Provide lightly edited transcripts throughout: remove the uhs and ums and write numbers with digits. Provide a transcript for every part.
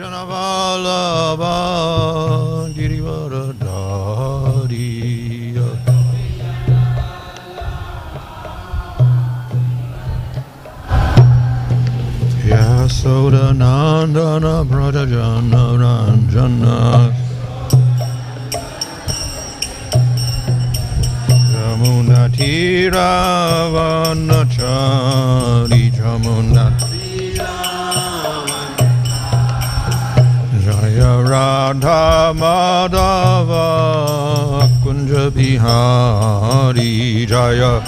Krishna Vallabha Girivaradhariya Yasoda Nandana Brajajana Ranjana Jamuna Tiravanachari Jamuna Jaya Radha Madhava Kunja Bihari Jaya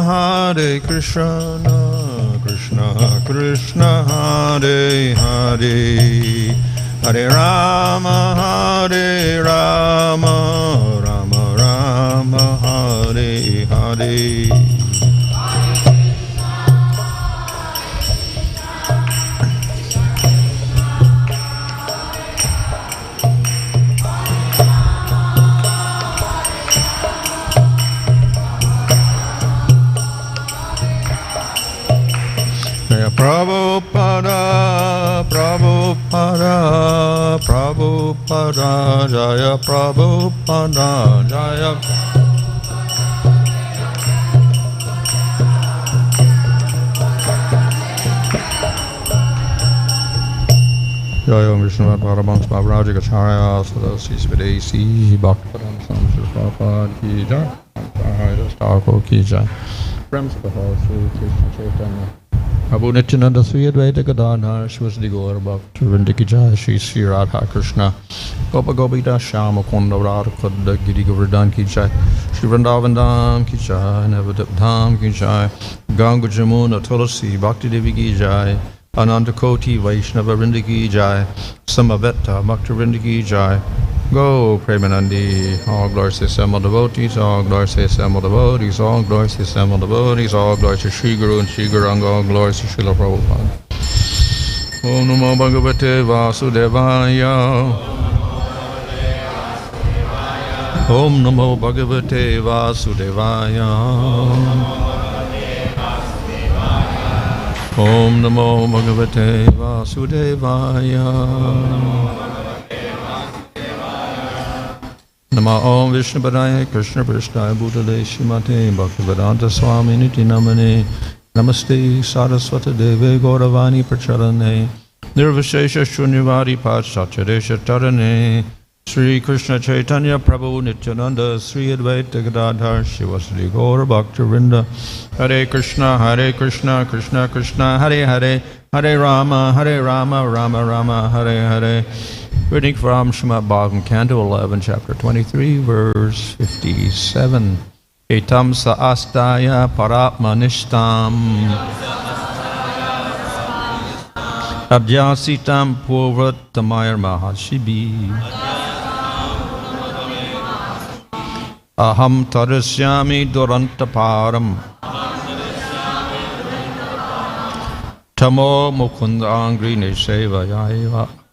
Hare Krishna Krishna Krishna Hare Hare Hare Rama Rama Rama Hare Hare Prabhupada, Prabhupada, Prabhupada, Jaya Prabhupada, Jaya Jaya Vishnu Paramātmā Bhavarāja ācāryas Svidesi Bhakti-Padam Samshrapad Ki Jai Ācāryas Thakur Ki Jai Brahmspaha Sri Kṛṣna Chaitanya Prabhu Nityananda Sri Advaita Gadadhar Shivasdi Gaur Bhakta Vrinda Ki Jai Shri Sri Radha Kṛṣna Gopa Gopita Shyama Kunda Radha Kudda Giri Govardhan Ki Jai Shri Vrindavan Dham Ki Jai Navadip Dham Ki Jai Ganga Jamuna Tulasi Bhakti Devi Ki Jai Ananda Koti Vaishnava Vrinda Ki Jai Samaveta Bhakta Vrinda Ki Jai Go Premanandi, all glories to assembled devotees, all glories to assembled devotees, all glories to assembled devotees, all glories to Sri Guru and Sri Guranga, all glories to Srila Prabhupada. Om Namo Bhagavate Vasudevaya. Om Namo Bhagavate Vasudevaya. Om Namo Bhagavate Vasudevaya. Nama Om Vishnu Padaya Krishna Prasthaya Bhutale Shrimate Bhaktivedanta Swami Niti Namane Namaste Saraswata Deve Gauravani Pracharane Nirvishesha Shunyavadi Pachacharesha Tarane Sri Krishna Chaitanya Prabhu Nityananda Sri Advaita Gadadhar Shivasri Gaura Bhakta Vrinda Hare Krishna Krishna Krishna Hare Hare Hare Rama Rama Rama Hare Hare. Reading from Srimad Bhagavatam, Canto 11, Chapter 23, verse 57. Etāṁ sa āsthāya parātma-niṣṭhām adhyāsitāṁ pūrva-tamaiḥ maharṣibhiḥ aham tariṣyāmi duranta-pāraṁ tamo mukundāṅghri-niṣevayaiva.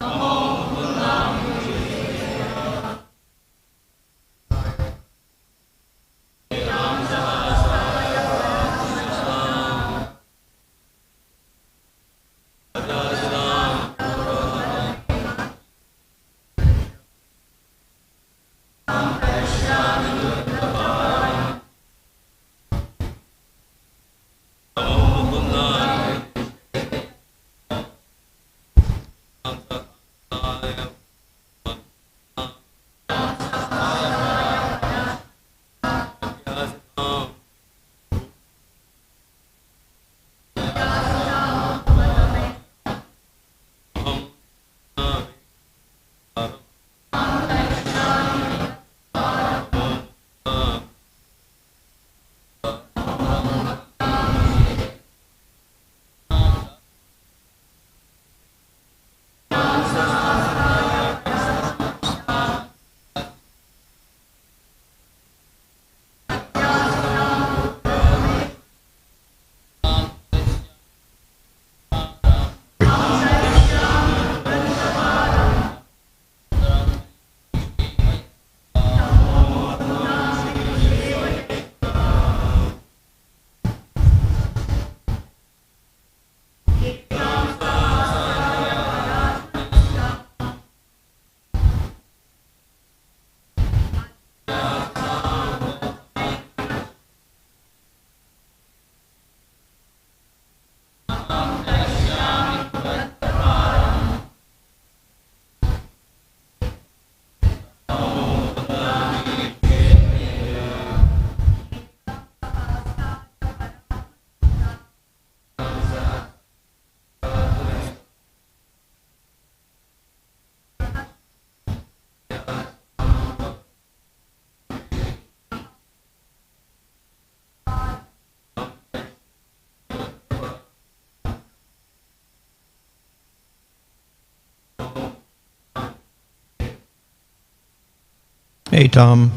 Etām,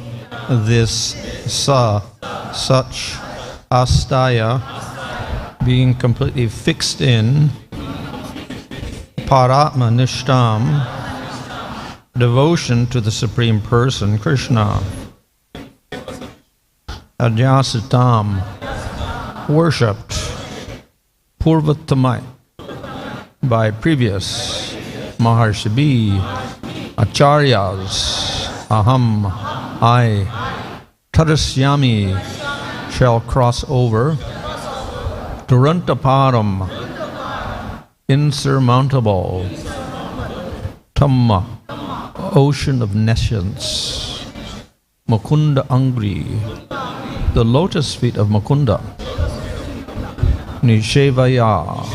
this such āsthāya, being completely fixed in parātma-niṣṭhām, devotion to the Supreme Person, Kṛṣṇa. Adhyāsitāṁ, worshipped pūrva-tamaiḥ by previous maharṣibhiḥ, ācāryas, aham, I, tariṣyāmi, shall cross over, duranta-pāraṁ, insurmountable, tamo, ocean of nescience, mukunda-aṅghri, the lotus feet of mukunda-aṅghri-niṣevayaiva,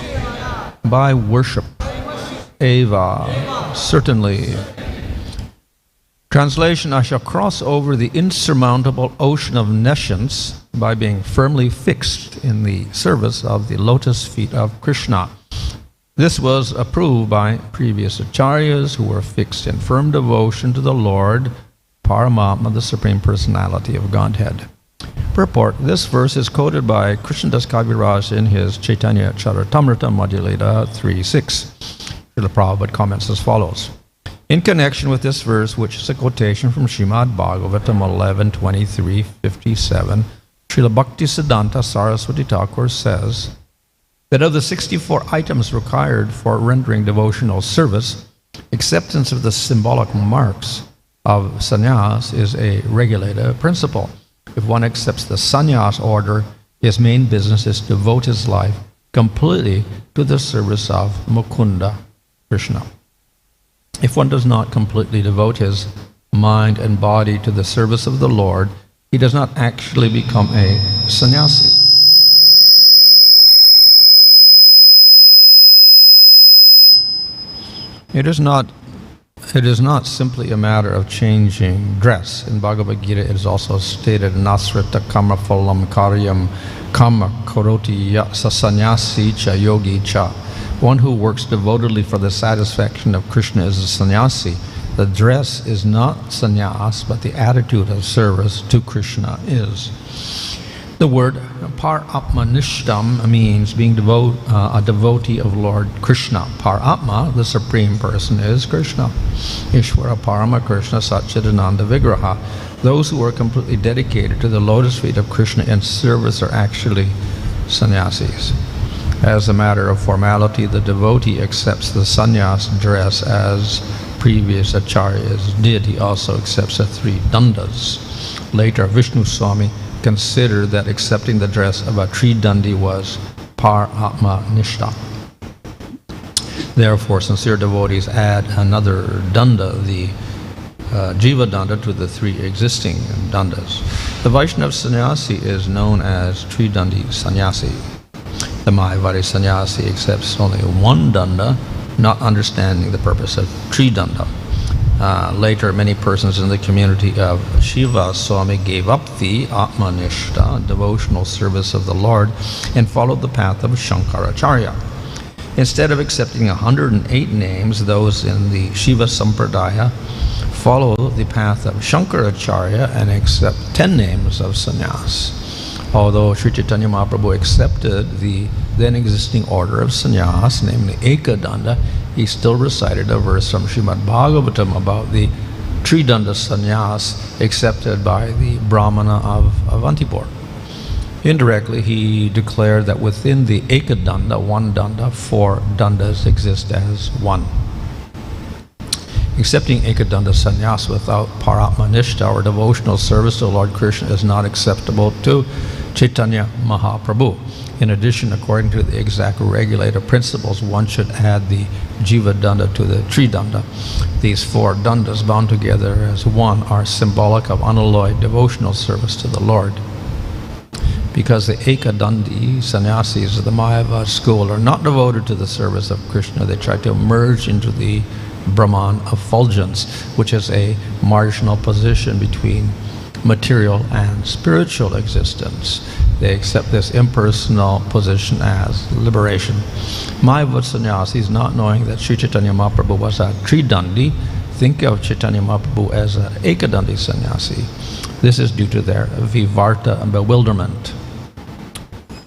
by worship, eva, certainly. Translation: I shall cross over the insurmountable ocean of nescience by being firmly fixed in the service of the lotus feet of Kṛṣṇa. This was approved by previous ācāryas who were fixed in firm devotion to the Lord, Paramātmā, the Supreme Personality of Godhead. Purport: this verse is quoted by Kṛṣṇdas Kaviraj in his Chaitanya Charitamrita Madhyalila 3.6. Srila Prabhupada comments as follows. In connection with this verse, which is a quotation from Śrīmad Bhagavatam 11.23.57, Srila Bhaktisiddhanta Saraswati Thakur says that of the 64 items required for rendering devotional service, acceptance of the symbolic marks of sannyas is a regulative principle. If one accepts the sannyas order, his main business is to devote his life completely to the service of Mukunda, Kṛṣṇa. If one does not completely devote his mind and body to the service of the Lord, he does not actually become a sannyasi. It is not simply a matter of changing dress. In Bhagavad Gita, it is also stated, Nasrita kama phalam karyam kama karoti sa sannyasi cha yogi cha. One who works devotedly for the satisfaction of Kṛṣṇa is a sannyasi. The dress is not sannyas, but the attitude of service to Kṛṣṇa is. The word parātma-niṣṭhām means being a devotee of Lord Kṛṣṇa. Parātma, the Supreme Person, is Kṛṣṇa. Ishvara Parama Kṛṣṇa Satchidananda Vigraha. Those who are completely dedicated to the lotus feet of Kṛṣṇa in service are actually sannyasis. As a matter of formality, the devotee accepts the sannyas dress as previous ācāryas did. He also accepts the 3 dandas. Later, Vishnu Swami considered that accepting the dress of a tridandi was parātma-niṣṭhām. Therefore, sincere devotees add another danda, the jiva danda, to the 3 existing dandas. The Vaishnava sannyasi is known as tridandi sannyasi. The Mayavadi sannyasi accepts only 1 danda, not understanding the purpose of tridanda. Later, many persons in the community of Shiva Swami gave up the ātma-niṣṭhā, devotional service of the Lord, and followed the path of Shankaracharya. Instead of accepting 108 names, those in the Shiva Sampradaya follow the path of Shankaracharya and accept 10 names of sannyas. Although Sri Chaitanya Mahaprabhu accepted the then existing order of sannyas, namely Ekadanda, he still recited a verse from Śrīmad Bhagavatam about the Tridanda sannyas accepted by the Brahmana of Avantipur. Indirectly, he declared that within the Ekadanda, 1 danda, 4 dandas exist as 1. Accepting Ekadanda sannyas without parātma-niṣṭhā or devotional service to Lord Kṛṣṇa is not acceptable to Chaitanya Mahaprabhu. In addition, according to the exact regulative principles, one should add the jiva danda to the tridanda. These 4 dandas bound together as 1 are symbolic of unalloyed devotional service to the Lord. Because the Ekadandi sannyasis of the Mayavad school are not devoted to the service of Kṛṣṇa, they try to merge into the Brahman effulgence, which is a marginal position between material and spiritual existence. They accept this impersonal position as liberation. Mayavad sannyasis, not knowing that Sri Chaitanya Mahaprabhu was a tridandi, think of Chaitanya Mahaprabhu as an ekadandi sannyasi, this is due to their vivarta bewilderment.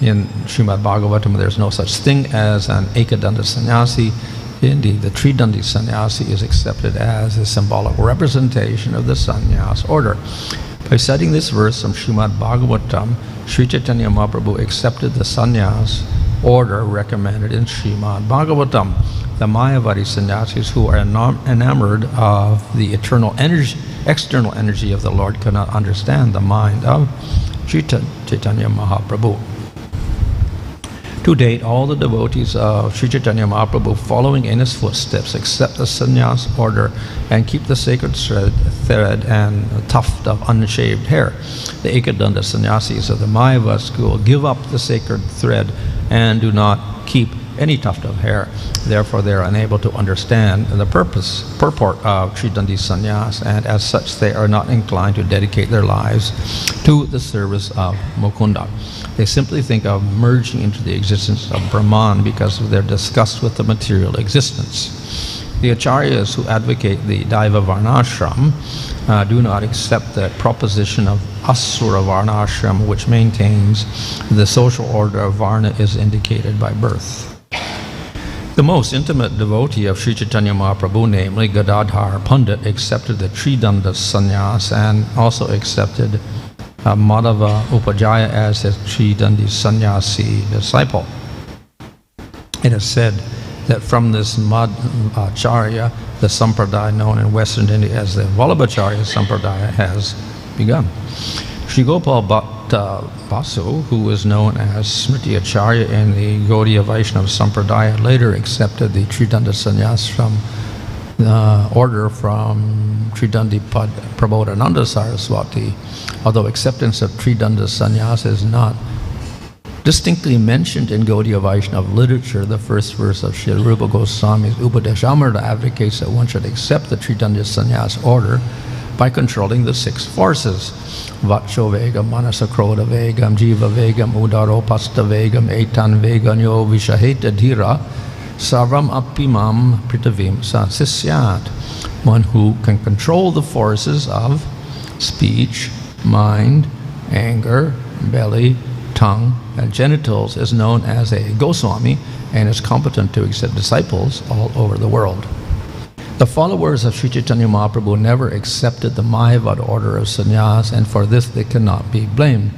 In Srimad Bhagavatam, there's no such thing as an ekadanda sannyasi. Indeed, the tridandi sannyasi is accepted as a symbolic representation of the sannyas order. By citing this verse from Srimad Bhagavatam, Sri Chaitanya Mahaprabhu accepted the sannyas order recommended in Srimad Bhagavatam. The Mayavadi sannyasis who are enamored of the eternal energy, external energy of the Lord cannot understand the mind of Sri Chaitanya Mahaprabhu. To date, all the devotees of Sri Chaitanya Mahaprabhu following in his footsteps accept the sannyas order and keep the sacred thread and tuft of unshaved hair. The Ekadanda sannyasis of the Mayavad school give up the sacred thread and do not keep any tuft of hair. Therefore, they are unable to understand the purport of Tridandi sannyas, and as such, they are not inclined to dedicate their lives to the service of Mukunda. They simply think of merging into the existence of Brahman because of their disgust with the material existence. The Ācāryas who advocate the Daiva Varnashram do not accept the proposition of Asura Varnashram, which maintains the social order of Varna is indicated by birth. The most intimate devotee of Sri Chaitanya Mahaprabhu, namely Gadadhar Pandit, accepted the Tridanda sannyas and also accepted Madhava Upajaya as his Tridandi sannyasi disciple. It is said that from this Madhvacharya, the sampradaya known in Western India as the Vallabhacharya sampradaya has begun. Sri Gopal Bhatta Basu, who is known as Smriti Acharya in the Gaudiya Vaishnava sampradaya, later accepted the Tridanda sannyas from order from Tridandi Prabodhananda Saraswati. Although acceptance of Tridanda sannyas is not distinctly mentioned in Gaudiya Vaishnava literature, the first verse of Srila Rupa Goswami's Upadeshamrita advocates that one should accept the Tridanda sannyas order by controlling the six forces: Vacho Vegam, Manasa Krodha Vegam, Jiva Vegam, Udaro Pasta Vegam, Etāṁ Veganyo Vishaheta Dhira, Sarvam Apimam Pritavim Sasisyat. One who can control the forces of speech, mind, anger, belly, tongue, and genitals is known as a Goswami and is competent to accept disciples all over the world. The followers of Sri Chaitanya Mahaprabhu never accepted the Mayavad order of sannyas, and for this they cannot be blamed.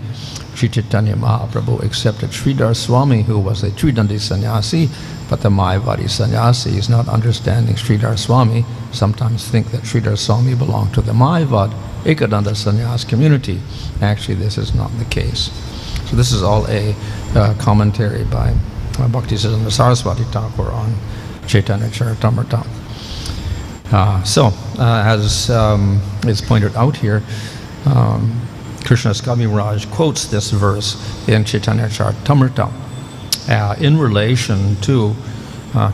Sri Chaitanya Mahaprabhu accepted Sridhar Swami, who was a Tridandi sannyasi, but the Mayavadi sannyasis, not understanding Sridhar Swami, sometimes think that Sridhar Swami belonged to the Mayavad Ekadanda sannyas community. Actually, this is not the case. So this is all a commentary by Bhaktisiddhanta Saraswati Thakur on Chaitanya Charitamrita. As is pointed out here, Kṛṣṇa's Kaviraj quotes this verse in Chaitanya Charitamrita in relation to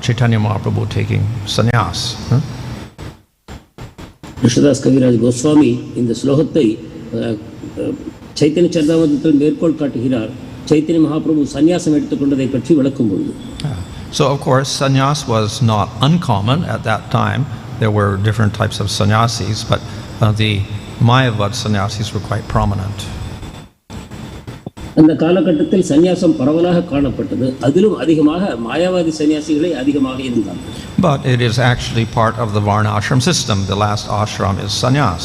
Chaitanya Mahaprabhu taking sannyas. Kṛṣṇadas Kaviraj Goswami in the Slohatai Chaitanya Charitamritathil மேற்கோள் காட்டுகிறார். Chaitanya Mahaprabhu sannyasam எடுத்துக்கொண்டதை பற்றி விளக்கும்போது. So of course sannyas was not uncommon at that time. There were different types of sannyasis, but the Mayavad sannyasis were quite prominent. அந்த காலகட்டத்தில் சந்நியாசம் பரவலாக காணப்பட்டது. அதிலும் அதிகமாக மாயாவாதி சன்னியாசிகளே அதிகமாக இருந்தார்கள். But it is actually part of the Varnashram system. The last ashram is sannyas.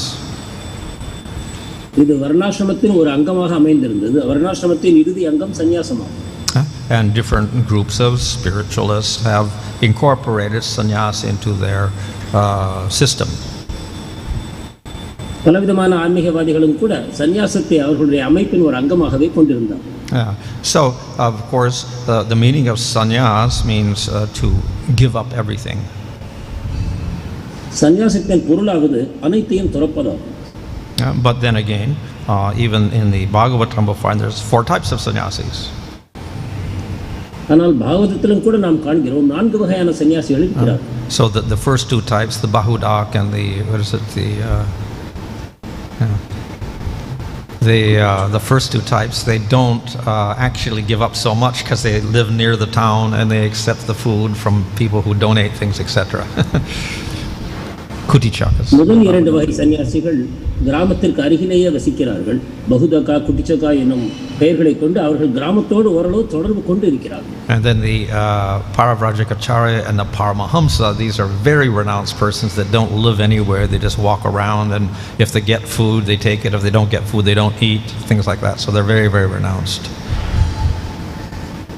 இது வர்ணாசிரமத்தின் ஒரு அங்கமாக அமைந்திருந்தது. வர்ணாசிரமத்தின் இறுதி அங்கம் சந்நியாசமாகும். And different groups of spiritualists have incorporated sannyas into their system. பலவிதமான ஆன்மீகவாதிகளும் கூட சந்நியாசத்தை அவர்களுடைய அமைப்பின் ஒரு அங்கமாகவே கொண்டிருந்தார்கள். So of course the meaning of sannyas means to give up everything. சந்நியாசத்தின் பொருளாவது அனைத்தையும் துறப்பதாகும். But then again, even in the Bhagavatam we find there's 4 types of sannyasis. ஆனால் பாகவதத்திலும் கூட நாம் காண்கிறோம் 4 வகையான சன்னியாசிகள் இருக்கிறார்கள். So the first 2 types, the Bahudak and the first 2 types, they don't actually give up so much because they live near the town and they accept the food from people who donate things, etc. Kutichakas. முதல் இரண்டு வகை சன்னியாசிகள் கிராமத்திற்கு அருகிலேயே வசிக்கிறார்கள். பகுதகா குட்டிச்சகா என்னும் பெயர்களை கொண்டு அவர்கள் கிராமத்தோடு ஓரளவு தொடர்பு கொண்டு இருக்கிறார்கள். And then the ācārya and the parāmahamsa, these are very renounced persons that don't live anywhere. They just walk around, and if they get food, they take it. If they don't get food, they don't eat, things like that. So they're very, very renounced.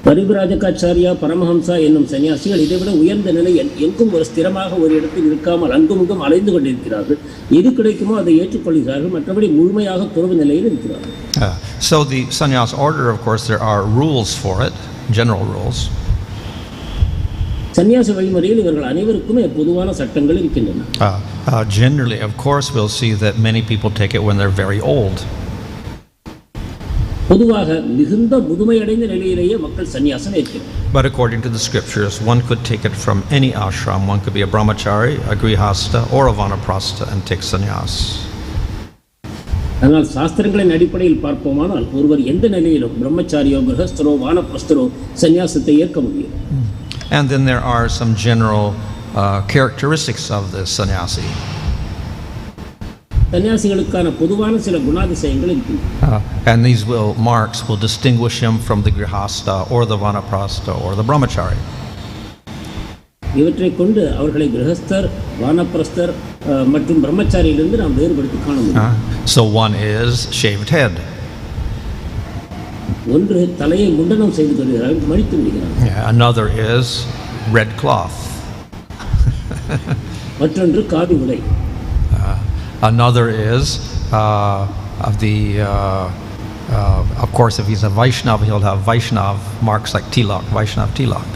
பரிவ்ராஜகாச்சாரியா Paramahamsa என்னும் சன்னியாசிகள் இதைவிட உயர்ந்த நிலையில் எங்கும் ஒரு ஸ்திரமாக ஒரு இடத்தில் இருக்காமல் அங்குமிங்கும் அலைந்து கொண்டிருக்கிறார்கள். எது கிடைக்குமோ அதை ஏற்றுக்கொள்கிறார்கள், மற்றபடி முழுமையாக துறவு நிலையில் இருக்கிறார்கள். So the sannyas order, of course, there are rules for it, general rules. சன்னியாச வழிமுறையில் இவர்கள் அனைவருக்குமே பொதுவான சட்டங்கள் இருக்கின்றன. Generally, of course, we'll see that many people take it when they're very old. பொதுவாக மிகுந்த முதுமையடைந்த நிலையிலேயே மக்கள் சன்னியாசம் ஏற்கிறார்கள். But according to the scriptures, one could take it from any ashram. One could be a brahmachari, a grihasta, or a vanaprastha and take sannyas. ஆனால் சாஸ்திரங்களின் அடிப்படையில் பார்ப்போமானால் ஒருவர் எந்த நிலையிலும் பிரம்மச்சாரியோ கிரகஸ்தரோ வானப்பிரஸ்தரோ சன்னியாசத்தை ஏற்க முடியும். And then there are some general characteristics of the sannyasi. சன்னியாசிகளுக்கான பொதுவான சில குணாதிசயங்கள் இருக்கின்றன. And these marks will distinguish him from the grihasta or the vanaprastha or the brahmachari. இவற்றை கொண்டு அவர்களை கிரகஸ்தர், வானப்பிரஸ்தர் மற்றும் பிரம்மச்சாரியிலிருந்து நாம் வேறுபடுத்தி காண முடியும். So one is shaved head. ஒன்று தலையை முண்டனம் செய்து கொள்கிறார்கள், மடித்து விடுகிறார்கள். Another is red cloth. மற்றொன்று காவி உடை. Another is of course, if he's a Vaishnava, he'll have Vaishnava marks like tilak, Vaishnava tilak.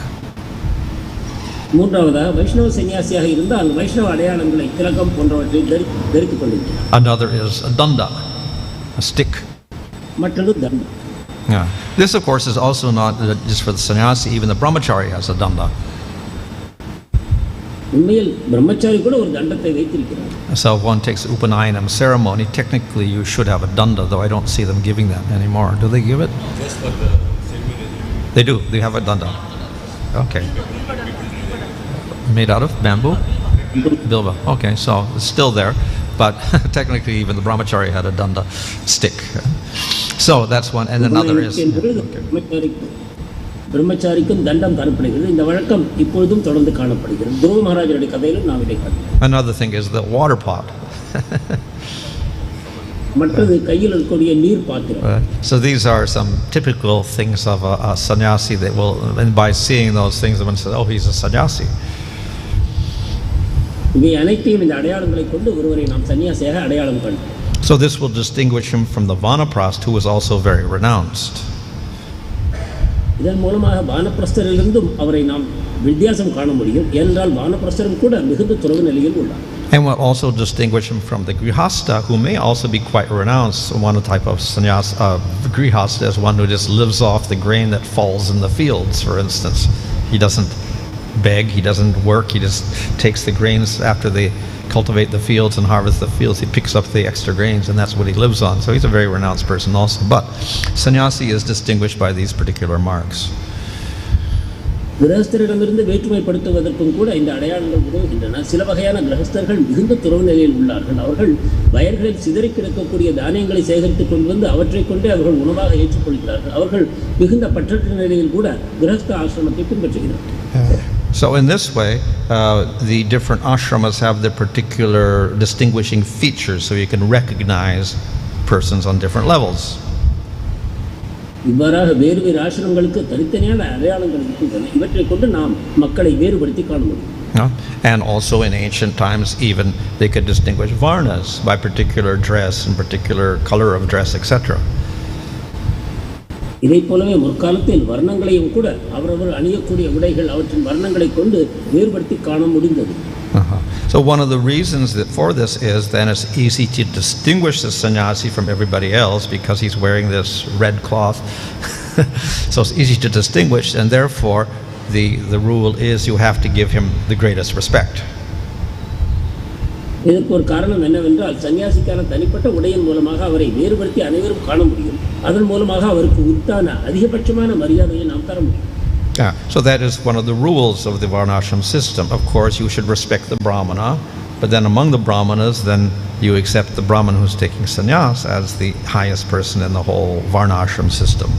மூன்றாவதாக வைஷ்ணவ சன்னியாசியாக இருந்தால் வைஷ்ணவ அடையாளங்களை திலகம் போன்றவற்றை தரித்துக் கொள்கிறார். Another is a danda, a stick. மற்றொன்று தண்டம். This, of course, is also not just for the sannyasi. Even the brahmachari has a danda. உண்மையில் பிரம்மச்சாரி கூட ஒரு தண்டத்தை வைத்திருக்கிறார். So if one takes Upanayinam ceremony, technically you should have a danda, though I don't see them giving that anymore. Do they give it? Just for the ceremony. They do. They have a danda. Okay. Made out of bamboo? Bilva. Okay, so it's still there, but technically even the brahmachari had a danda stick. So that's one, and another is... பிரம்மச்சாரிக்கும் தண்டம் தரப்படுகிறது. இந்த வழக்கம் இப்பொழுதும் தொடர்ந்து காணப்படுகிறது. துருவ மகாராஜருடைய கதையிலும் நாம் இதை காண்கிறோம். Another thing is the water pot. மற்றது கையில் இருக்கக்கூடிய நீர் பாத்திரம். So these are some typical things of a sannyasi that will, and by seeing those things, one says, oh, he's a sannyasi. இவை அனைத்தையும் இந்த அடையாளங்களை கொண்டு ஒருவரை நாம் சன்னியாசியாக அடையாளம் காண்கிறோம். So this will distinguish him from the vanaprastha, who is also very renounced. இதன் மூலமாக வானப்பிரஸ்தரிலிருந்தும் அவரை நாம் வித்தியாசம் காண முடியும். ஏனென்றால் வானப்பிரஸ்தரும் கூட மிகுந்த துறவு நிலையில் உள்ளார். And will also distinguish him from the grihasta, who may also be quite renounced. One type of sannyas, grihasta, is one who just lives off the grain that falls in the fields, for instance. He doesn't beg, he doesn't work, he just takes the grains after they cultivate the fields and harvest the fields. He picks up the extra grains, and that's what he lives on. So he's a very renounced person also. But sannyasi is distinguished by these particular marks. கிரகஸ்தரிடமிருந்து வேற்றுமைப்படுத்துவதற்கும் கூட இந்த அடையாளங்கள் உதவுகின்றன. சில வகையான கிரகஸ்தர்கள் மிகுந்த துறவு நிலையில் உள்ளார்கள். அவர்கள் வயல்களில் சிதறி கிடக்கக்கூடிய தானியங்களை சேகரித்துக் கொண்டு வந்து அவற்றை கொண்டே அவர்கள் உணவாக ஏற்றுக்கொள்கிறார்கள். அவர்கள் மிகுந்த பற்றற்ற நிலையில் கூட கிரகஸ்த ஆசிரமத்தை பின்பற்றுகிறார்கள். So in this way, the different ashramas have their particular distinguishing features, so you can recognize persons on different levels. இவ்வாறாக வேறு வேறு ஆசிரமங்களுக்கு தனித்தனியான அடையாளங்கள் இருக்கின்றன. இவற்றை கொண்டு நாம் மக்களை வேறுபடுத்தி காண முடியும். And also in ancient times, even they could distinguish varnas by particular dress and particular color of dress, etc. இதை போலவே முற்காலத்தில் வர்ணங்களையும் கூட அவரவர் அணியக்கூடிய உடைகள் அவற்றின் வர்ணங்களை கொண்டு வேறுபடுத்தி காண முடிந்தது. So one of the reasons that for this is then it's easy to distinguish the sannyasi from everybody else because he's wearing this red cloth. So it's easy to distinguish, and therefore the rule is you have to give him the greatest respect. இதற்கு ஒரு காரணம் என்னவென்றால் சன்னியாசிக்கான தனிப்பட்ட உடையின் மூலமாக அவரை வேறுபடுத்தி அனைவரும் காண முடியும். அதன் மூலமாக அவருக்கு உத்தான அதிகபட்சமான மரியாதையை நாம் தர முடியும். So that is one of the rules of the varnashram system. Of course, you should respect the brahmana But then among the Brahmanas, then you accept the Brahman who's taking sannyas as the highest person in the whole varnashram system.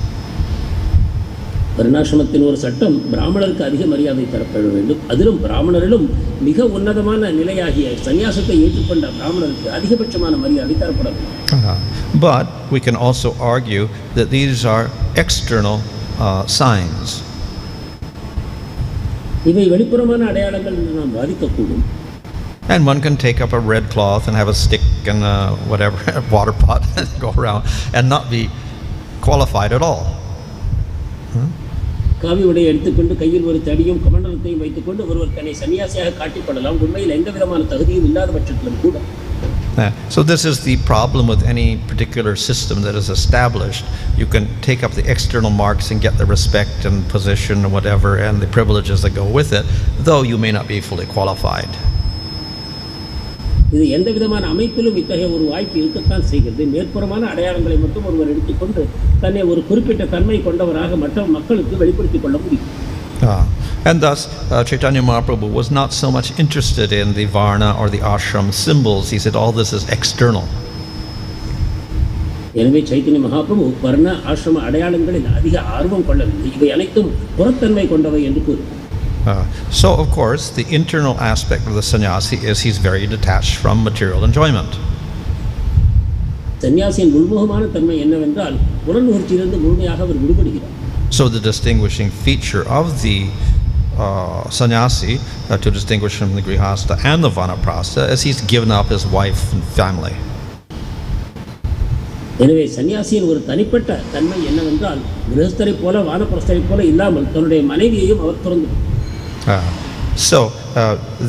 வர்ணாசிரமத்தின் ஒரு சட்டம் பிராமணருக்கு அதிக மரியாதை தரப்பட வேண்டும். அதிலும் பிராமணரிலும் மிக உன்னதமான நிலையாகிய சன்னியாசத்தை ஏற்றுக்கொண்ட பிராமணருக்கு அதிகபட்சமான மரியாதை தரப்பட வேண்டும். But we can also argue that these are external signs. இவை வெளிப்புறமான அடையாளங்கள் என்று நாம் வாதிக்கக்கூடும். And one can take up a red cloth and have a stick and whatever, a water pot and go around and not be qualified at all. காவி உடையை எடுத்துக்கொண்டு கையில் ஒரு தடியும் கமண்டலத்தையும் வைத்துக்கொண்டு ஒருவர் தன்னை சன்னியாசியாக காட்டிக்கொள்ளலாம். உண்மையில் எந்த விதமான தகுதியும் இல்லாத பட்சத்திலும் கூட. So this is the problem with any particular system that is established. You can take up the external marks and get the respect and position and whatever and the privileges that go with it, though you may not be fully qualified. இது எந்த விதமான அமைப்பிலும் இத்தகைய ஒரு வாய்ப்பு இருக்கத்தான் செய்கிறது. மேற்புறமான அடையாளங்களை மட்டும் ஒருவர் எடுத்துக்கொண்டு தன்னை ஒரு குறிப்பிட்ட தன்மை கொண்டவராக மற்ற மக்களுக்கு வெளிப்படுத்திக் கொள்ள முடியும். And thus Chaitanya Mahaprabhu was not so much interested in the varna or the ashram symbols. He said all this is external. எனவே சைத்தன்ய மகாபிரபு வர்ண ஆசிரம அடையாளங்களில் அதிக ஆர்வம் கொள்ளவில்லை. இவை அனைத்தும் புறத்தன்மை கொண்டவை என்று கூறுகிறார். So of course the internal aspect of the sannyasi is he's very detached from material enjoyment. சன்னியாசியின் உள்முகமான தன்மை என்னவென்றால் புலனுணர்ச்சியிலிருந்து முழுமையாக அவர் விடுபடுகிறார். So the distinguishing feature of the sannyasi to distinguish from the grihastha and the vanaprastha is he's given up his wife and family. எனவே சன்னியாசியின் ஒரு தனிப்பட்ட தன்மை என்னவென்றால் கிரகஸ்தரை போல வானப்பிரஸ்தரை போல இல்லாமல் தன்னுடைய மனைவியையும் அவர் துறந்து. So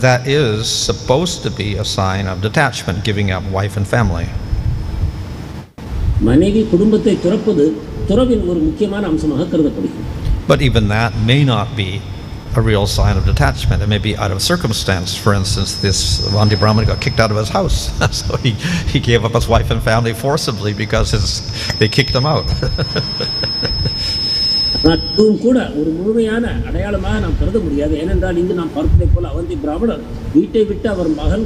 that is supposed to be a sign of detachment, giving up wife and family. மனைவி குடும்பத்தை துறப்பது துறவின் ஒரு முக்கியமான அம்சமாக கருதப்படுகிறது. But even that may not be a real sign of detachment. It may be out of circumstance. For instance, this Vandi Brahman got kicked out of his house, so he gave up his wife and family forcibly because they kicked him out. அதுவும் கூட ஒரு முழுமையான அடையாளமாக நாம் கருத முடியாது. ஏனென்றால் இங்கு நாம் பார்ப்பதை போல அவந்தி பிராமணர் வீட்டை விட்டு அவர் மகன்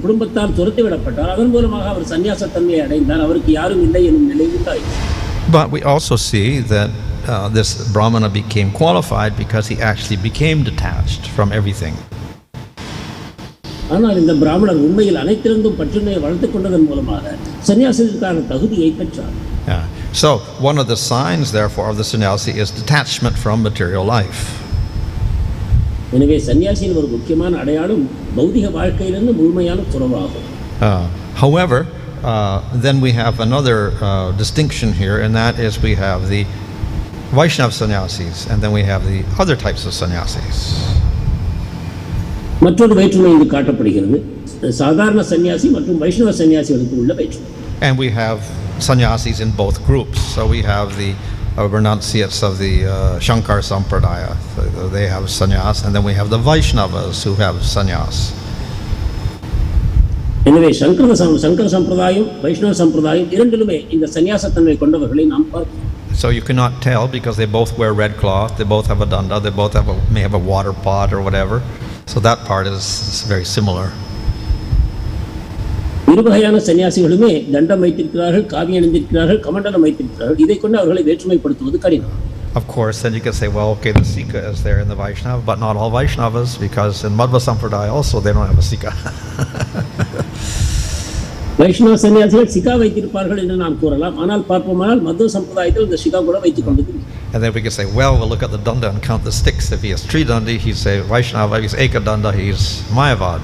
குடும்பத்தால் துரத்தி விடப்பட்டார். அதன் மூலமாக அவர் சன்னியாச தன்மையை அடைந்தார். அவருக்கு யாரும் இல்லை எனும் நிலை உண்டாயிற்று. But we also see that this Brahmana became qualified because he actually became detached from everything. ஆனால் இந்த பிராமணர் உண்மையில் அனைத்திலிருந்தும் பற்றுமையை வளர்த்துக் கொண்டதன் மூலமாக சன்னியாசத்திற்கான தகுதியை பெற்றார். So one of the signs therefore of the sannyasi is detachment from material life. எனவே சன்னியாசியின் ஒரு முக்கியமான அடையாளம் பௌதிக வாழ்க்கையிலிருந்து முழுமையான துறவாகும். However, then we have another distinction here, and that is we have the Vaishnava sannyasis and then we have the other types of sannyasis. மற்றொரு வேற்றுமை இங்கு காட்டப்படுகிறது. சாதாரண சன்னியாசி மற்றும் வைஷ்ணவ சன்னியாசிகளுக்கு உள்ள வேற்றுமை. And we have sannyasis in both groups. So we have the renunciates of the Shankar Sampradaya. So they have sannyas, and then we have the Vaishnavas who have sannyas. எனவே சங்கர சம்பிரதாயம் வைஷ்ணவ சம்பிரதாயம் இரண்டிலுமே இந்த சன்னியாசத்தன்மை கொண்டவர்களை நாம் பார்க்கிறோம். So you cannot tell because they both wear red cloth, they both have a danda, they both may have a water pot or whatever. So that part is very similar. இருவகையான சன்னியாசிகளுமே தண்டம் வைத்திருக்கிறார்கள், காவி அணிந்திருக்கிறார்கள், கமண்டலம் வைத்திருக்கிறார்கள். இதை கொண்டு அவர்களை வேற்றுமைப்படுத்துவது கடினம். Of course, then you can say, well, okay, the Sikha is there in the Vaishnava, but not all Vaishnavas, because in Madhva Sampradaya also they don't have a Sikha. வைஷ்ணவ சன்னியாசிகள் சிகா வைத்திருப்பார்கள் என்று நாம் கூறலாம். ஆனால் பார்ப்போமானால் மத்வ சம்பிரதாயத்தில் இந்த சிகா கூட வைத்துக் கொண்டிருக்கிறது. And then we can say, well, we'll look at the danda and count the sticks. If he has 3 dandi, he's a Vaishnava. If he's Eka danda, he's Mayavad.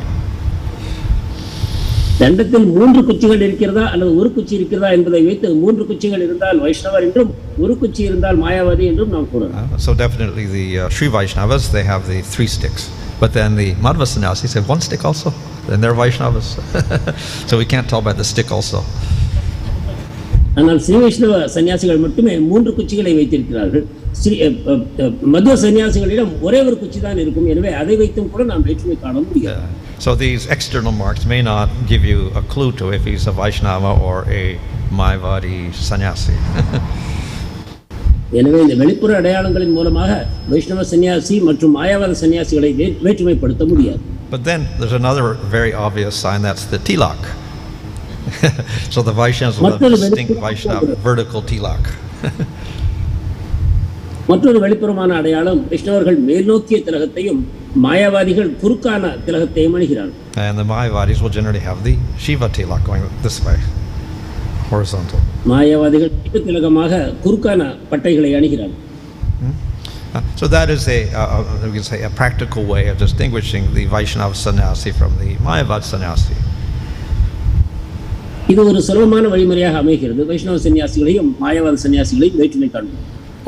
தண்டத்தில் 3 குச்சிகள் இருக்கிறதா அல்லது ஒரு குச்சி இருக்கிறதா என்பதை வைத்து 3 குச்சிகள் இருந்தால் வைஷ்ணவர் என்றும் ஒரு குச்சி இருந்தால் மாயாவாதி என்றும் நாம் கூறலாம். So definitely the Sri Vaishnavas, they have the 3 sticks. But then the Madhva sannyasis have 1 stick also. Then they're Vaishnavas. So we can't tell by the stick also. ஆனால் ஸ்ரீ வைஷ்ணவ சன்னியாசிகள் மட்டுமே 3 குச்சிகளை வைத்திருக்கிறார்கள். மத்வ சன்னியாசிகளிடம் ஒரே ஒரு குச்சி தான் இருக்கும். எனவே அதை வைத்தும் கூட நாம் வேற்றுமை காண முடியாது. So these external marks may not give you a clue to if he's a Vaishnava or a Mayavadi sannyasi. எனவே இந்த வெளிப்புற அடையாளங்களின் மூலமாக வைஷ்ணவ சன்னியாசி மற்றும் மாயாவாத சன்னியாசிகளை வேற்றுமைப்படுத்த முடியாது. But then there's another very obvious sign, that's the tilak. So the Vaishnavas will have distinct Vaishnava vertical tilak. மற்றொரு வெளிப்புறமான அடையாளம் வைஷ்ணவர்கள் மேல்நோக்கிய திலகத்தையும் மாயாவாதிகள் குறுக்கான திலகத்தையும் அணிகிறார்கள். And the Mayavadis will generally have the Shiva tilak going this way, horizontal. மாயாவாதிகள் சிவ திலகமாக குறுக்கான பட்டைகளை அணிகிறார்கள். So that is we can say a practical way of distinguishing the Vaishnava sannyasi from the Mayavad sannyasi. இது ஒரு சுலபமான வழிமுறையாக அமைகிறது. வைஷ்ணவ சன்னியாசிகளையும் மாயாவாத சன்னியாசிகளையும் வேற்றுமை காண்போம்.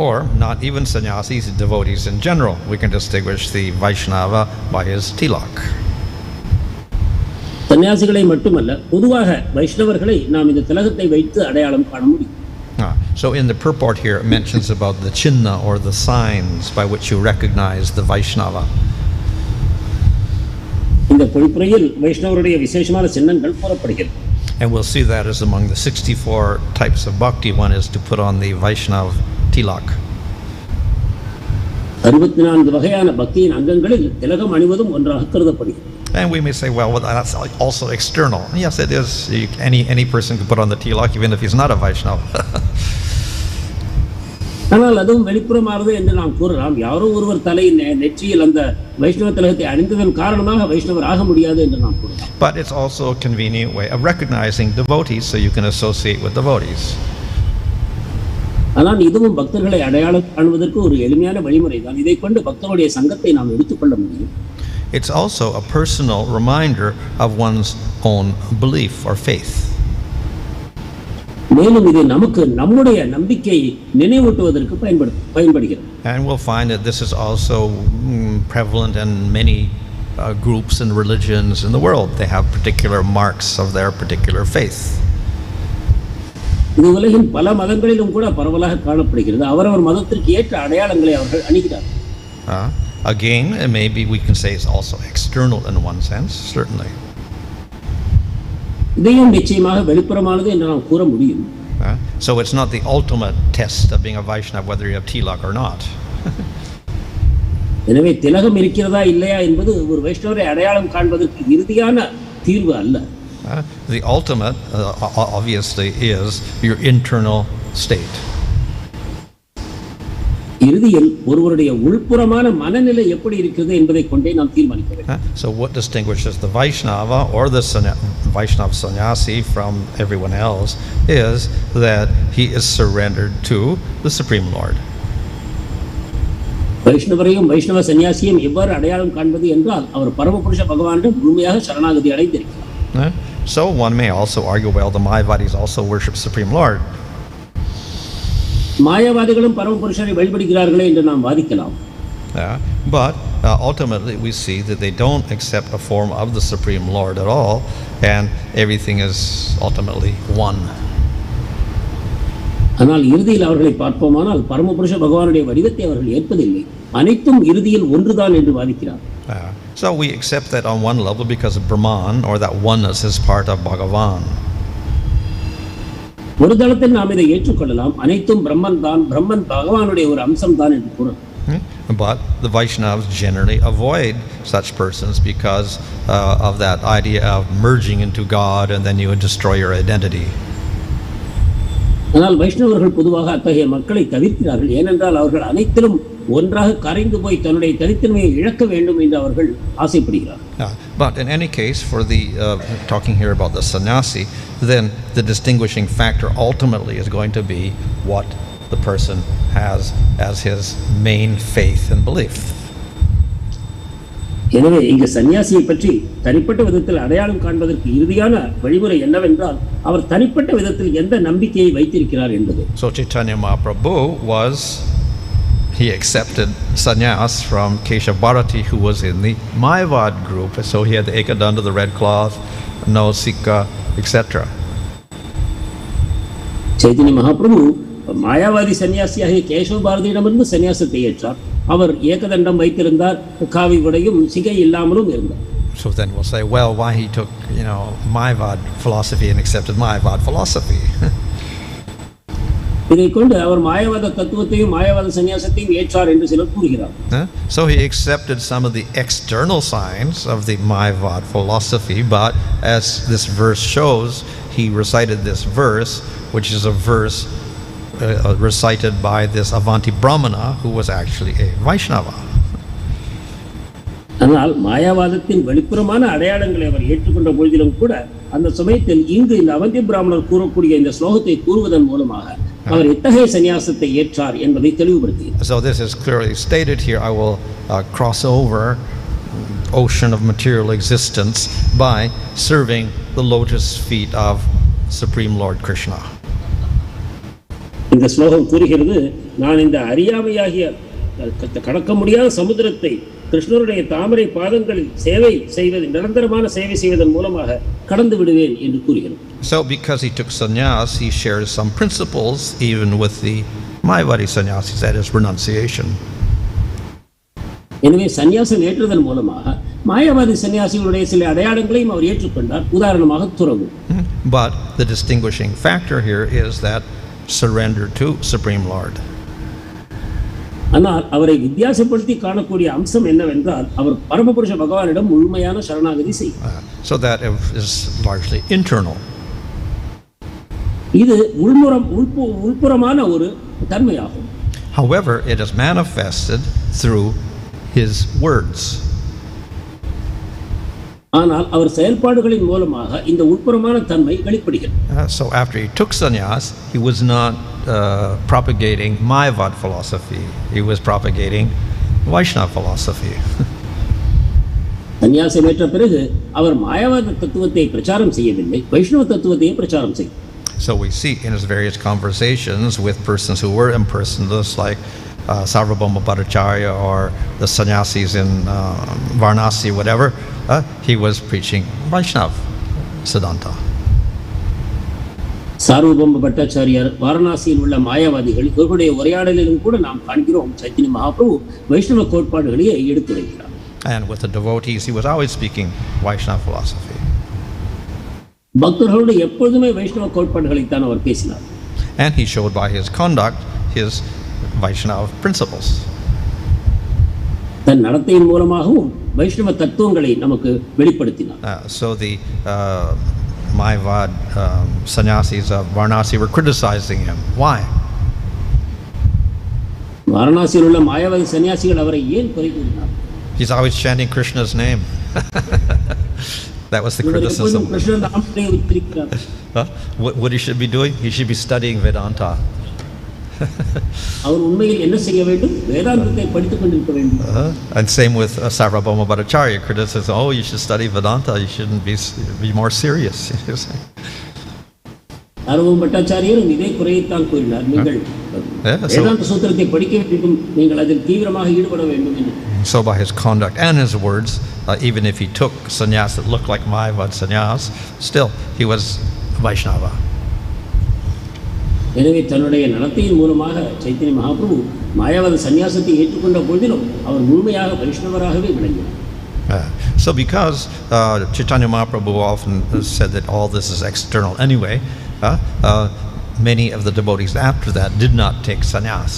Or not even sannyasis, devotees in general. We can distinguish the Vaishnava by his tilak. சன்னியாசிகளை மட்டுமல்ல, பொதுவாக வைஷ்ணவர்களை நாம் இந்த திலகத்தை வைத்து அடையாளம் காண முடியும். So in the purport here, it mentions about the chinna or the signs by which you recognize the Vaishnava. இந்த பொழிப்புரையில் வைஷ்ணவருடைய விசேஷமான சின்னங்கள் கூறப்படுகிறது. And we'll see that as among the 64 types of bhakti, one is to put on the Vaishnava tilak. 64 வகையான பக்தியின் அங்கங்களில் திலகம் அணிவதும் ஒன்றாக கருதப்படுகிறது. And we may say, well, that's also external. Yes, it is. Any person can put on the tilak, even if he's not a Vaishnava. ஆனால் அதுவும் வெளிப்புறமானது என்று நாம் கூறலாம். யாரோ ஒருவர் தலையின் நெற்றியில் அந்த வைஷ்ணவ திலகத்தை அணிந்ததன் காரணமாக வைஷ்ணவர் ஆக முடியாது என்று நாம் கூறலாம். But it's also a convenient way of recognizing devotees, so you can associate with devotees. ஆனால் இதுவும் பக்தர்களை அடையாளம் காணுவதற்கு ஒரு எளிமையான வழிமுறை தான். இதை கொண்டு பக்தருடைய சங்கத்தை நாம் எடுத்துக்கொள்ள முடியும். It's also a personal reminder of one's own belief or faith. மேலும் இது நமக்கு நம்முடைய நம்பிக்கையை நினைவூட்டுவதற்கு பயன்படுகிறது. And we'll find that this is also prevalent in many groups and religions in the world. They have particular marks of their particular faith. இது உலகின் பல மதங்களிலும் கூட பரவலாக காணப்படுகிறது. அவரவர் மதத்திற்கு ஏற்ற அடையாளங்களை அவர்கள் அணிகிறார்கள். Again, maybe we can say it's also external in one sense, certainly. இதையும் நிச்சயமாக வெளிப்புறமானது என்று நாம் கூற முடியும். So it's not the ultimate test of being a Vaishnava whether you have tilak or not. எனவே திலகம் இருக்கிறதா இல்லையா என்பது ஒரு வைஷ்ணவரை அடையாளம் காண்பதற்கு இறுதியான தீர்வு அல்ல. The ultimate, obviously, is your internal state. இறுதியில் ஒருவருடைய உள்புறமான மனநிலை எப்படி இருக்கிறது என்பதை கொண்டே நாம் தீர்மானிக்க வேண்டும். So what distinguishes the Vaishnava or the Vaishnava sannyasi from everyone else is that he is surrendered to the Supreme Lord. வைஷ்ணவரையும் வைஷ்ணவ சன்னியாசியும் எவ்வாறு அடையாளம் காண்பது என்றால் அவர் பரமபுருஷ பகவானிடம் முழுமையாக சரணாகதி அடைந்திருக்கிறார். So one may also argue, well, the Mayavadis also worship Supreme Lord. மாயாவாதிகளும் பரமபுருஷரை வழிபடுகிறார்களே என்று நாம் வாதிக்கலாம். But ultimately we see that they don't accept a form of the Supreme Lord at all, and everything is ultimately one. ஆனால் இறுதியில் அவர்களை பார்ப்போமானால் பரமபுருஷ பகவானுடைய வடிவத்தை அவர்கள் ஏற்பதில்லை. அனைத்தும் இறுதியில் ஒன்றுதான் என்று வாதிக்கிறார். So we accept that on one level because of Brahman, or that oneness is part of Bhagavan. ஒரு தளத்தில் நாம் இதை ஏற்றுக்கொள்ளலாம். அனைத்தும் பிரம்மன் தான், பிரம்மன் பகவானுடைய ஒரு அம்சம் தான் என்று கூறலாம். But the Vaishnavas generally avoid such persons because of that idea of merging into God and then you would destroy your identity. ஆனால் வைஷ்ணவர்கள் பொதுவாக அத்தகைய மக்களை தவிர்க்கிறார்கள். ஏனென்றால் அவர்கள் அனைத்திலும் ஒன்றாக கரைந்து போய் தன்னுடைய தனித்தன்மையை இழக்க வேண்டும் என்று அவர்கள் ஆசைப்படுகிறார்கள். But in any case, for the talking here about the sannyasi, then the distinguishing factor ultimately is going to be what the person has as his main faith and belief. எனவே இங்கு சன்னியாசியை பற்றி தனிப்பட்ட விதத்தில் அடையாளம் காண்பதற்கு இறுதியான வழிமுறை என்னவென்றால் அவர் தனிப்பட்ட விதத்தில் எந்த நம்பிக்கையை வைத்திருக்கிறார் என்பது. So Chaitanya Mahaprabhu he accepted sannyas from Keshav Bharati, who was in the Mayavad group. So he had the ekadanda, the red cloth, no sikka, etc. Chaitanya Mahaprabhu மாயாவாதி சன்னியாசியாகிய Kesava பாரதியிடமிருந்து சன்னியாசத்தை ஏற்றார். அவர் ஏகதண்டம் வைத்திருந்தார், காவி உடையும் சிகை இல்லாமலும் இருந்தார். So then we'll say, well, why he took, Mayavad philosophy and accepted Mayavad philosophy? இதை கொண்டு அவர் மாயவாத தத்துவத்தையும் மாயவாத சன்னியாசத்தையும் ஏற்றார் என்று சிலர் கூறுகிறார். So he accepted some of the external signs of the Mayavad philosophy, but as this verse shows, he recited this verse, which is a verse recited by this Avanti Brahmana, who was actually a Vaishnava. ஆனால் மாயாவாதத்தின் வெளிப்புறமான அடையாளங்களை அவர் ஏற்றுக்கொண்ட பொழுதிலும் கூட அந்த சமயத்தில் இங்கு இந்த அவந்தி பிராமணர் கூறக்கூடிய இந்த ஸ்லோகத்தை கூறுவதன் மூலமாக அவர் எத்தகைய சன்னியாசத்தை ஏற்றார் என்பதை தெளிவுபடுத்துகிறார். So this is clearly stated here. I will cross over ocean of material existence by serving the lotus feet of Supreme Lord Kṛṣṇa. இந்த ஸ்லோகம் கூறுகிறது, நான் இந்த அறியாமையாகிய கடக்க முடியாத சமுத்திரத்தை கிருஷ்ணருடைய தாமரை பாதங்களில் சேவை செய்வது நிரந்தரமான சேவை செய்வதன் மூலமாக கடந்து விடுவேன் என்று கூறுகிறார். So because he took sannyas, he shares some principles even with the Mayavadi sannyasis, that is renunciation. எனவே சன்னியாசம் ஏற்றுவதன் மூலமாக மாயவாதி சன்னியாசிகளுடைய சில அடையாளங்களையும் அவர் ஏற்றுக்கொண்டார். உதாரணமாக துறவு. But the distinguishing factor here is that surrender to Supreme Lord. ஆனால் அவரை வித்தியாசப்படுத்தி காணக்கூடிய அம்சம் என்னவென்றால் அவர் பரமபுருஷ பகவானிடம் முழுமையான சரணாகதி செய்தார். So that is largely internal. இது உள்புறமான ஒரு தன்மையாகும். However, it is manifested through his words. ஆனால் அவர் செயல்பாடுகளின் மூலமாக இந்த உள்புறமான தன்மை வெளிப்படுகிறது. So after he took sannyas, he was not propagating Mayavad philosophy. He was propagating Vaishnava philosophy. சன்னியாசம் ஏற்ற பிறகு அவர் மாயவாத தத்துவத்தை பிரச்சாரம் செய்யவில்லை, வைஷ்ணவ தத்துவத்தையும் பிரச்சாரம் செய்தார். So we see in his various conversations with persons who were impersonalists, like Sarvabhauma Bhattacharya or the sannyasis in Varanasi, whatever, he was preaching Vaishnava Siddhanta. சார்வபௌம பட்டாச்சாரியார் வாரணாசியில் உள்ள மாயாவாதிகள் இவர்களுடைய உரையாடலிலும் கூட நாம் காண்கிறோம் சைத்தன்ய மகாபிரபு வைஷ்ணவ கோட்பாடுகளையே எடுத்துரைக்கிறார். And with the devotees, he was always speaking Vaishnava philosophy. பக்தர்களோடு எப்பொழுதுமே வைஷ்ணவ கோட்பாடுகளைத்தான் அவர் பேசினார். And he showed by his conduct his Vaishnava principles. தன் நடத்தையின் மூலமாகவும் வைஷ்ணவ தத்துவங்களை நமக்கு வெளிப்படுத்தினார். So the Mayavad sannyasis of Varanasi were criticizing him. Why? வாரணாசியில் உள்ள மாயாவாதி சன்னியாசிகள் அவரை ஏன் குறை கூறினார்? He's always chanting Krishna's name. That was the criticism. What he should be doing? He should be studying Vedanta. அவர் உண்மையில் என்ன செய்ய வேண்டும்? வேதாந்தத்தை படித்துக் கொண்டிருக்க வேண்டும். And same with Sarvabhauma Bhattacharya criticism. Oh, you should study Vedanta. You shouldn't be more serious. சார்வபௌம பட்டாச்சாரியரும் இதே குறையைத்தான் கூறினார். நீங்கள் வேதாந்த சூத்திரத்தை படிக்க வேண்டும், நீங்கள் அதில் தீவிரமாக ஈடுபட வேண்டும் என்று. So by his conduct and his words, even if he took sannyas that looked like Mayavad sannyas, still he was Vaishnava. எனவே தன்னுடைய நடத்தையின் மூலமாக சைத்தன்ய மகாபிரபு மாயாவாத சன்னியாசத்தை ஏற்றுக்கொண்ட பொழுதிலும் அவர் முழுமையாக வைஷ்ணவராகவே விளங்கினார். So because Chaitanya Mahaprabhu often said that all this is external anyway, many of the devotees after that did not take sannyas.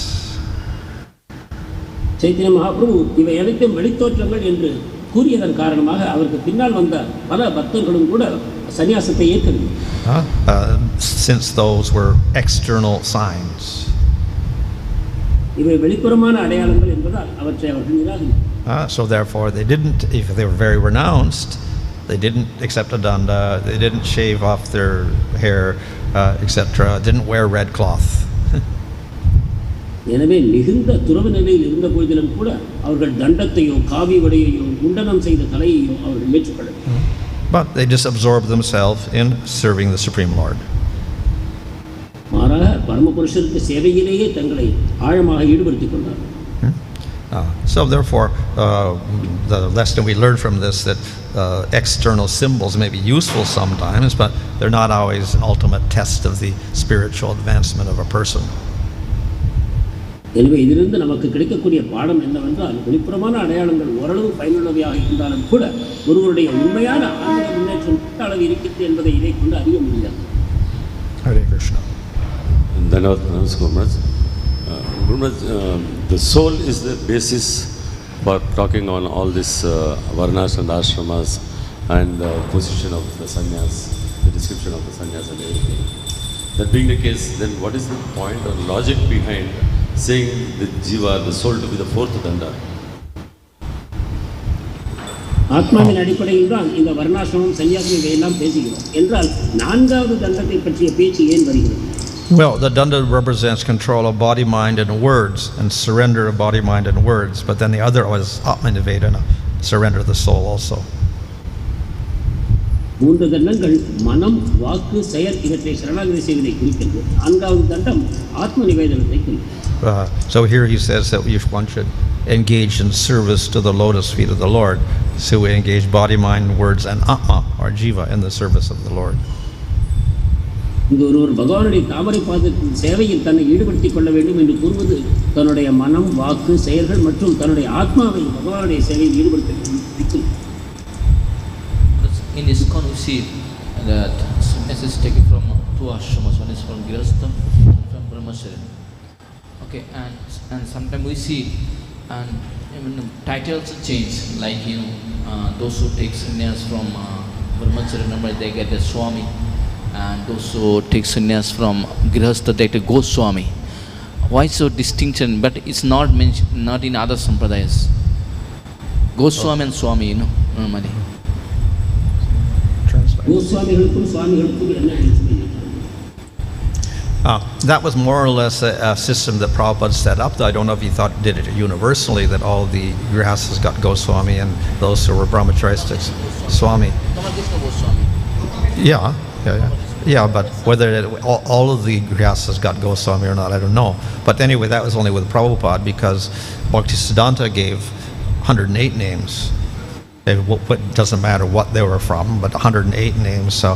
Chaitanya Mahaprabhu இவை அனைத்தும் வெளித்தோற்றங்கள் என்று கூறியதன் காரணமாக அவருக்கு பின்னால் வந்த பல பக்தர்களும் கூட சன்னியாசத்தை ஏற்கவில்லை. Since those were external signs. இவை வெளிப்புறமான அடையாளங்கள் என்பதால் அவற்றை அவர்கள் நிராகரித்தார். So therefore they didn't, if they were very renounced, they didn't accept a danda, they didn't shave off their hair, etc., didn't wear red cloth. எனவே மிகுந்த துறவு நிலையில் இருந்த போதிலும் கூட அவர்கள் தண்டத்தையோ காவி வடையையோ முண்டனம் செய்த தலையையோ அவர்கள் ஏற்றுக்கொள்ளவில்லை. But they just absorbed themselves in serving the Supreme Lord. மாறாக பரமபுருஷருக்கு சேவையிலேயே தங்களை ஆழமாக ஈடுபடுத்திக் கொண்டார்கள். So therefore, the lesson we learn from this, that external symbols may be useful sometimes, but they're not always an ultimate test of the spiritual advancement of a person. எனவே இதிலிருந்து நமக்கு கிடைக்கக்கூடிய பாடம் என்னவென்றால் வெளிப்புறமான அடையாளங்கள் ஓரளவு பயனுள்ளவையாக இருந்தாலும் கூட ஒருவருடைய உண்மையான ஆன்மீக முன்னேற்றம் எந்த அளவு இருக்கிறது என்பதை இதை கொண்டு அறிய முடியாது. Hare Krishna. The soul is the basis for talking on all this varnas and ashramas and the position of the sannyas, the description of the sannyas and everything. That being the case, then what is the point or logic behind saying the jiva, the soul, to be the fourth danda? ஆத்மாவின் அடிப்படையில் தான் இந்த வர்ணாசிரமம் சன்னியாசம் இவையெல்லாம் பேசுகிறோம் என்றால் நான்காவது தண்டத்தை பற்றிய பேச்சு ஏன் வருகிறது? Well, the danda represents control of body, mind, and words, and surrender of body, mind, and words. But then the other was atma-nivedana, surrender of the soul also. மூன்று தண்டங்கள் மனம், வாக்கு, செயல் இவற்றை சரணாகதி செய்வதை குறிக்கிறது. நான்காவது தண்டம் ஆத்ம நிவேதனத்தை குறிக்கிறது. So here he says that one should engage in service to the lotus feet of the Lord. So we engage body, mind, words, and atma, or jiva, in the service of the Lord. இது ஒருவர் பகவானுடைய தாமரை பாதத்தின் சேவையில் தன்னை ஈடுபடுத்திக் கொள்ள வேண்டும் என்று கூறுவது தன்னுடைய மனம், வாக்கு, செயல்கள் மற்றும் தன்னுடைய ஆத்மாவை பகவானுடைய சேவையில் ஈடுபடுத்த. In this ISKCON we see that sannyas is taken from two ashramas. One is from Kṛṣṇa and from Brahmacharya. Okay, and sometimes we see and even the titles change, like those who take sannyas from Brahmacharya, remember they get a Swami, and those who take sannyas from Grihastha they get a Goswami. Why so distinction? But it's not mentioned, not in other sampradayas. Goswami and Swami, normally. That was more or less a system that Prabhupada set up. I don't know if he did it universally, that all the grihasthas got Goswami and those who were brahmacharis Swami. Yeah, but whether all of the grihasthas got Goswami or not, I don't know. But anyway, that was only with Prabhupada, because Bhaktisiddhanta gave 108 names. It doesn't matter what they were from, but 108 names. So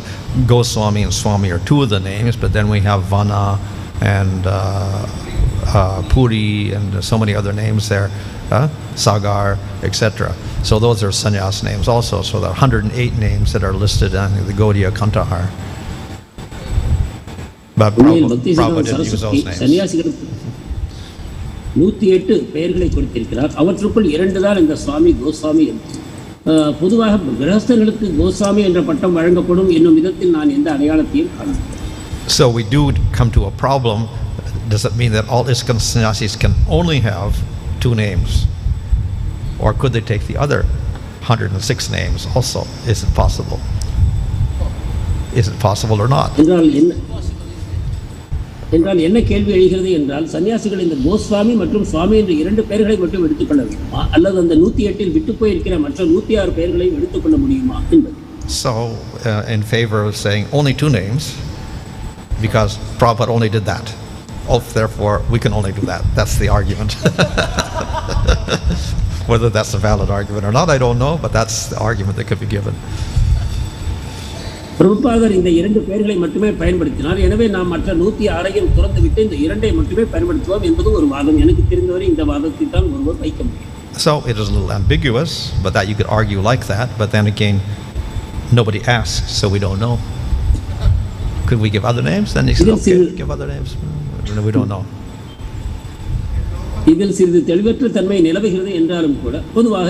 Goswami and Swami are two of the names, but then we have Vana and Puri and so many other names there, Sagar, etc. So those are sannyas names also. So there are 108 names that are listed on the Gaudiya Kantahar. But Prabhupada didn't use those names. 108 பெயர்களை கொடுத்திருக்கிறார். அவற்றுக்குள் 2 தான் இந்த சுவாமி கோஸ்வாமி. பொதுவாக கிரகஸ்தர்களுக்கு கோஸ்வாமி என்ற பட்டம் வழங்கப்படும் என்னும் விதத்தில் நான் எந்த அடையாளத்தையும் காணவில்லை. So we do come to a problem. Does it mean that all ISKCON sannyasis can only have 2 names? Or could they take the other 106 names also? Is it possible? Is it possible or not? என்றால் என்ன கேள்வி எழுகிறது என்றால், சன்னியாசிகள் இந்த கோஸ்வாமி மற்றும் சுவாமி என்ற 2 பெயர்களை மட்டும் எடுத்துக்கொள்ள வேண்டுமா, அல்லது அந்த 108 விட்டு போயிருக்கிற மற்ற 106 பெயர்களையும் எடுத்துக்கொள்ள முடியுமா என்பது. So in favor of saying only 2 names, because Prabhupada only did that. Therefore we can only do that. That's the argument. Whether that's a valid argument or not, I don't know, but that's the argument that could be given. பிரபுபாதர் இந்த 2 பெயர்களை மட்டுமே பயன்படுத்தினார், எனவே நாம் மற்ற 106ஐயும் துறந்துவிட்டு இந்த 2ஐ மட்டுமே பயன்படுத்துவோம் என்பது ஒரு வாதம். எனக்கு தெரிந்தவரை இந்த வாதத்தை தான் ஒருவர் வைக்க முடியும். So it is a little ambiguous, but that you could argue like that, but then again nobody asks, so we don't know. Could we give other names? Then he said, okay, give other names. We don't know. இதில் சிறிது தெளிவற்ற தன்மை நிலவுகிறது என்றாலும் கூட பொதுவாக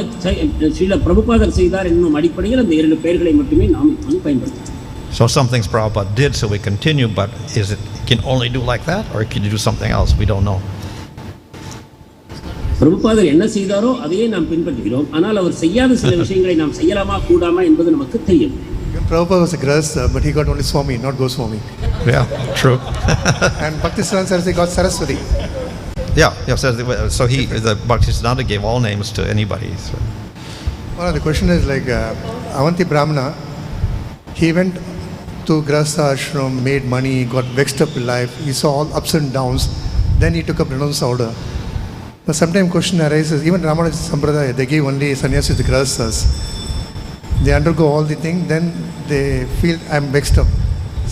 ஸ்ரீல பிரபுபாதர் செய்தார் என்னும் அடிப்படையில் அந்த 2 பெயர்களை மட்டுமே நாம் இப்போது பயன்படுத்தலாம். So some things Prabhupada did, so we continue, but can only do like that, or can you do something else? We don't know. பிரபுபாதர் என்ன செய்தாரோ அதையே நாம் பின்பற்றுகிறோம். ஆனால் அவர் செய்யாத சில விஷயங்களை நாம் செய்யலாமா கூடாமா என்பது நமக்கு தெரியும். Prabhupada was a Grihastha, but he got only Swami, not Goswami. Yeah, true. And Bhaktisiddhanta Saraswati got Saraswati. Yeah. So the Bhaktisiddhanta gave all names to anybody. So. Well, the question is like Avanti Brahmana, he went to Grihastha ashram, made money, got vexed up in life. He saw all ups and downs. Then he took up renounced order. But sometimes question arises, even Ramanuja Sampradaya, they give only sannyasis to Grihasthas. They undergo all the things, then they feel I'm vexed up.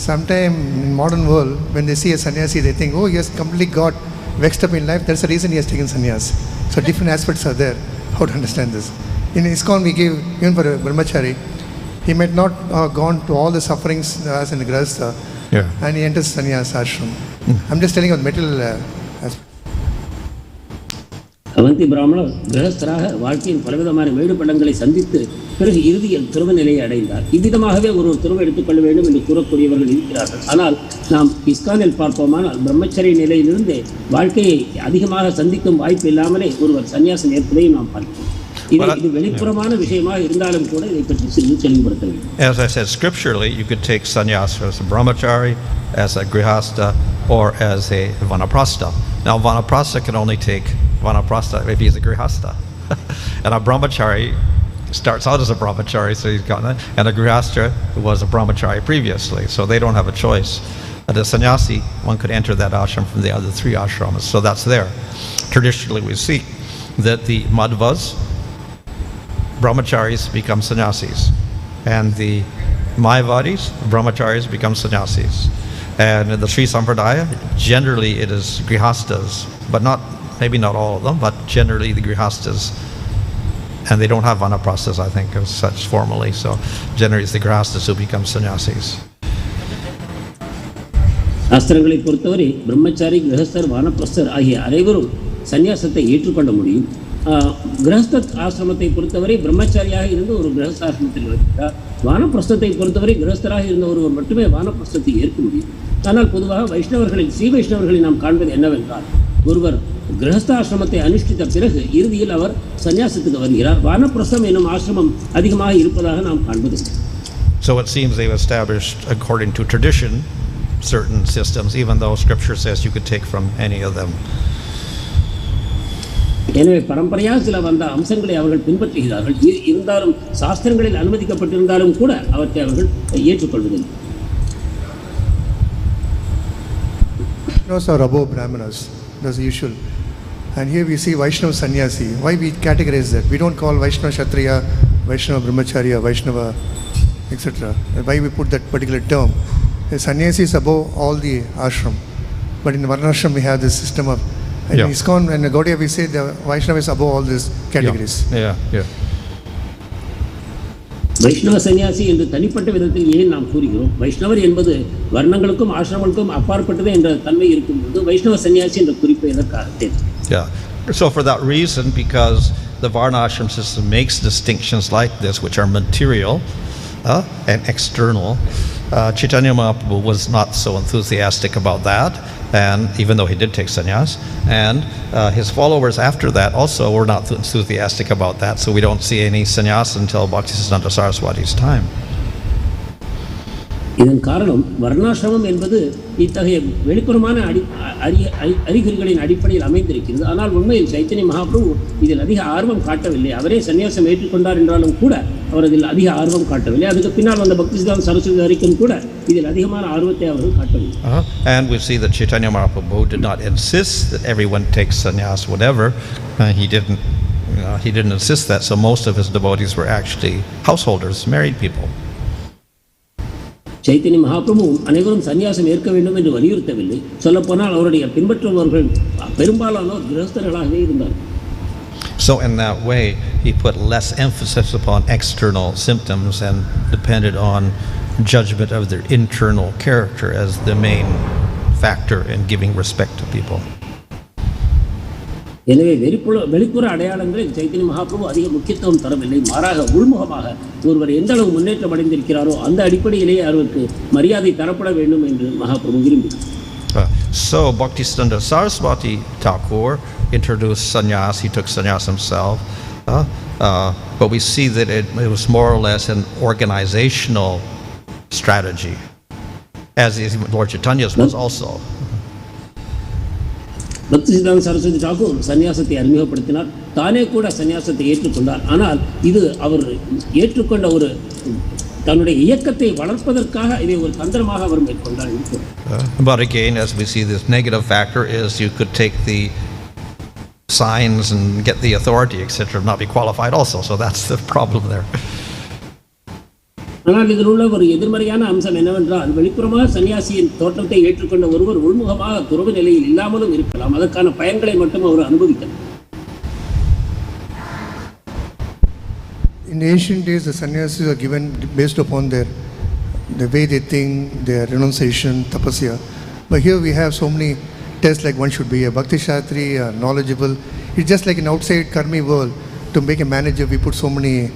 Sometimes in modern world, when they see a sannyasi, they think, oh, he has completely got vexed up in life, that's the reason he has taken sannyas. So different aspects are there, how to understand this. In ISKCON we give, even for a brahmachari, he might not gone to all the sufferings as in Grihastha, and he enters sannyasa ashram. I'm just telling you material aspect. Avanti பிராமணர் கிரகஸ்தராக வாழ்க்கையின் பலவிதமான மேடுபள்ளங்களை சந்தித்து பிறகு இறுதியில் துருவ நிலையை அடைந்தார். இவ்விதமாகவே ஒரு துருவம் எடுத்துக்கொள்ள வேண்டும் என்று கூறக்கூடியவர்கள் இருக்கிறார்கள். ஆனால் நாம் இஸ்கானில் பார்ப்போமானால் பிரம்மச்சரிய நிலையிலிருந்து வாழ்க்கையை அதிகமாக சந்திக்கும் வாய்ப்பு இல்லாமலே ஒருவர் சன்னியாசம் ஏற்பதையும் நாம் பார்க்கிறோம். இது வெளிப்புறமான விஷயமாக இருந்தாலும் கூட இதை பற்றி தெளிவுபடுத்த வேண்டும். As I said, scripturally, you could take sannyasa as a brahmachari, as a grihastha, or as a vanaprastha. Now, vanaprastha can only take vanaprastha if he's a grihastha. And a brahmachari starts out as a brahmachari, so he's got that. And a grihastha was a brahmachari previously, so they don't have a choice. And a sannyasi, one could enter that ashram from the other three ashramas, so that's there. Traditionally, we see that the madhvas, brahmacharis, become sannyasis, and the mayavadis, brahmacharis, become sannyasis. And in the Sri Sampradaya, generally it is grihastas, but maybe not all of them, but generally the grihastas, and they don't have vanaprasthas, I think, as such formally, so generally it's the grihastas who become sannyasis. சாஸ்திரங்களை பொறுத்தவரை பிரம்மச்சாரி, கிரகஸ்தர், வானப்பிரஸ்தர் ஆகிய அனைவரும் சன்னியாசத்தை ஏற்றுக்கொள்ள முடியும். கிரகஸ்த ஆசிரமத்தை பொறுத்தவரை பிரம்மச்சாரியாக இருந்து ஒரு கிரகஸ்த ஆசிரமத்தில் இருக்கிறார். வானப்பிரஸ்தத்தை பொறுத்தவரை கிரகஸ்தராக இருந்த ஒருவர் மட்டுமே வானப்பிரஸ்தத்தை ஏற்க முடியும். ஆனால் பொதுவாக வைஷ்ணவர்களில் ஸ்ரீ வைஷ்ணவர்களை நாம் காண்பது என்னவென்றால், ஒருவர் கிரகஸ்தாசிரமத்தை அனுஷ்டித்த பிறகு இறுதியில் அவர் சன்னியாசத்துக்கு வருகிறார். வானப்பிரஸ்தம் என்னும் ஆசிரமம் அதிகமாக இருப்பதாக நாம் காண்பதில்லை. So it seems they've established, according to tradition, certain systems, even though scripture says you could take from any of them. எனவே பரம்பரையாக சில வந்த அம்சங்களை அவர்கள் பின்பற்றுகிறார்கள். இருந்தாலும் சாஸ்திரங்களில் அனுமதிக்கப்பட்டிருந்தாலும் கூட அவற்றை அவர்கள் ஏற்றுக்கொள்வதில்லை. Vaishnavas are above Brahmanas, that's usual. And here we see Vaishnava Sannyasi. Why we categorize that? We don't call Vaishnava Kshatriya, Vaishnava Brahmacharya, Vaishnava, etc. Why we put that particular term? The sannyasi is above all the ashram. But in the Varnashram we have this system of, in ISKCON and Gaudiya we say the Vaishnava is above all these categories. வைஷ்ணவ சன்னியாசி என்று தனிப்பட்ட விதத்தில் ஏன் நாம் கூறுகிறோம்? வைஷ்ணவர் என்பது வர்ணங்களுக்கும் ஆசிரமங்களுக்கும் அப்பாற்பட்டது என்ற தன்மை இருக்கும்போது வைஷ்ணவ சன்னியாசி என்ற குறிப்பு எதற்காக? So for that reason, because the Varna ashram system makes distinctions like this, which are material and external, Chaitanya Mahaprabhu was not so enthusiastic about that, and even though he did take sannyas, and his followers after that also were not enthusiastic about that, so we don't see any sannyas until Bhaktisiddhanta Saraswati's time. இதன் காரணம் வர்ணாசிரமம் என்பது இத்தகைய வெளிப்புறமான அறிகுறிகளின் அடிப்படையில் அமைந்திருக்கிறது. ஆனால் உண்மையில் சைத்தன்ய மகாபிரபு இதில் அதிக ஆர்வம் காட்டவில்லை. அவரே சன்னியாசம் ஏற்றுக்கொண்டார் என்றாலும் கூட அவர் அதில் அதிக ஆர்வம் காட்டவில்லை. அதுக்கு பின்னால் வந்த பக்திசித்தாந்த சரஸ்வதி வரைக்கும் கூட இதில் அதிகமான ஆர்வத்தை அவர்கள் காட்டவில்லை. And we see that Chaitanya Mahaprabhu did not insist that everyone takes sannyas, whatever. He didn't insist that, so most of his devotees were actually householders, married people. Chaitanya Mahaprabhu அனைவரும் சன்னியாசம் ஏற்க வேண்டும் என்று வலியுறுத்தவில்லை. சொல்லப்போனால் அவருடைய பின்பற்றுபவர்கள் பெரும்பாலானோர் கிரகஸ்தர்களாகவே இருந்தார்கள். So in that way, he put less emphasis upon external symptoms and depended on judgment of their internal character as the main factor in giving respect to people. எனவே வெளிப்புற அடையாளங்களில் சைத்தன்ய மகாபிரபு அதிக முக்கியத்துவம் தரவில்லை. மாறாக உள்முகமாக ஒருவர் எந்த அளவு முன்னேற்றம் அடைந்திருக்கிறாரோ அந்த அடிப்படையிலேயே அவருக்கு மரியாதை தரப்பட வேண்டும் என்று மகாபிரபு விரும்பினார். So Bhaktisiddhanta Saraswati Thakur introduced sannyas. He took sannyas himself, but we see that it was more or less an organizational strategy, as Lord Chaitanya's was also. பக்திசித்தாந்த Saraswati Thakur சன்னியாசத்தை அறிமுகப்படுத்தினார். தானே கூட சன்னியாசத்தை ஏற்றுக்கொண்டார். ஆனால் இது அவர் ஏற்றுக்கொண்ட ஒரு தன்னுடைய இயக்கத்தை வளர்ப்பதற்காக இதை ஒரு தந்திரமாக அவர் மேற்கொண்டார். But again, as we see, this negative factor is you could take the signs and get the authority, etc., not be qualified also. So that's the problem there. ஆனால் இதில் உள்ள ஒரு எதிர்மறையான அம்சம் என்னவென்றால், வெளிப்புறமாக சன்னியாசியின் தோற்றத்தை ஏற்றுக்கொண்ட ஒருவர் உள்முகமாக துறவு நிலையில் இல்லாமலும் இருக்கலாம். அதற்கான பயன்களை மட்டும் அவர் அனுபவிக்கலாம். in ancient days, the sannyasis are given based upon the way they think, their renunciation, tapasya. But here we have so many tests, like one should be a bhakti shatri, knowledgeable. It's just like an outside karmi world. To make a manager, we put so many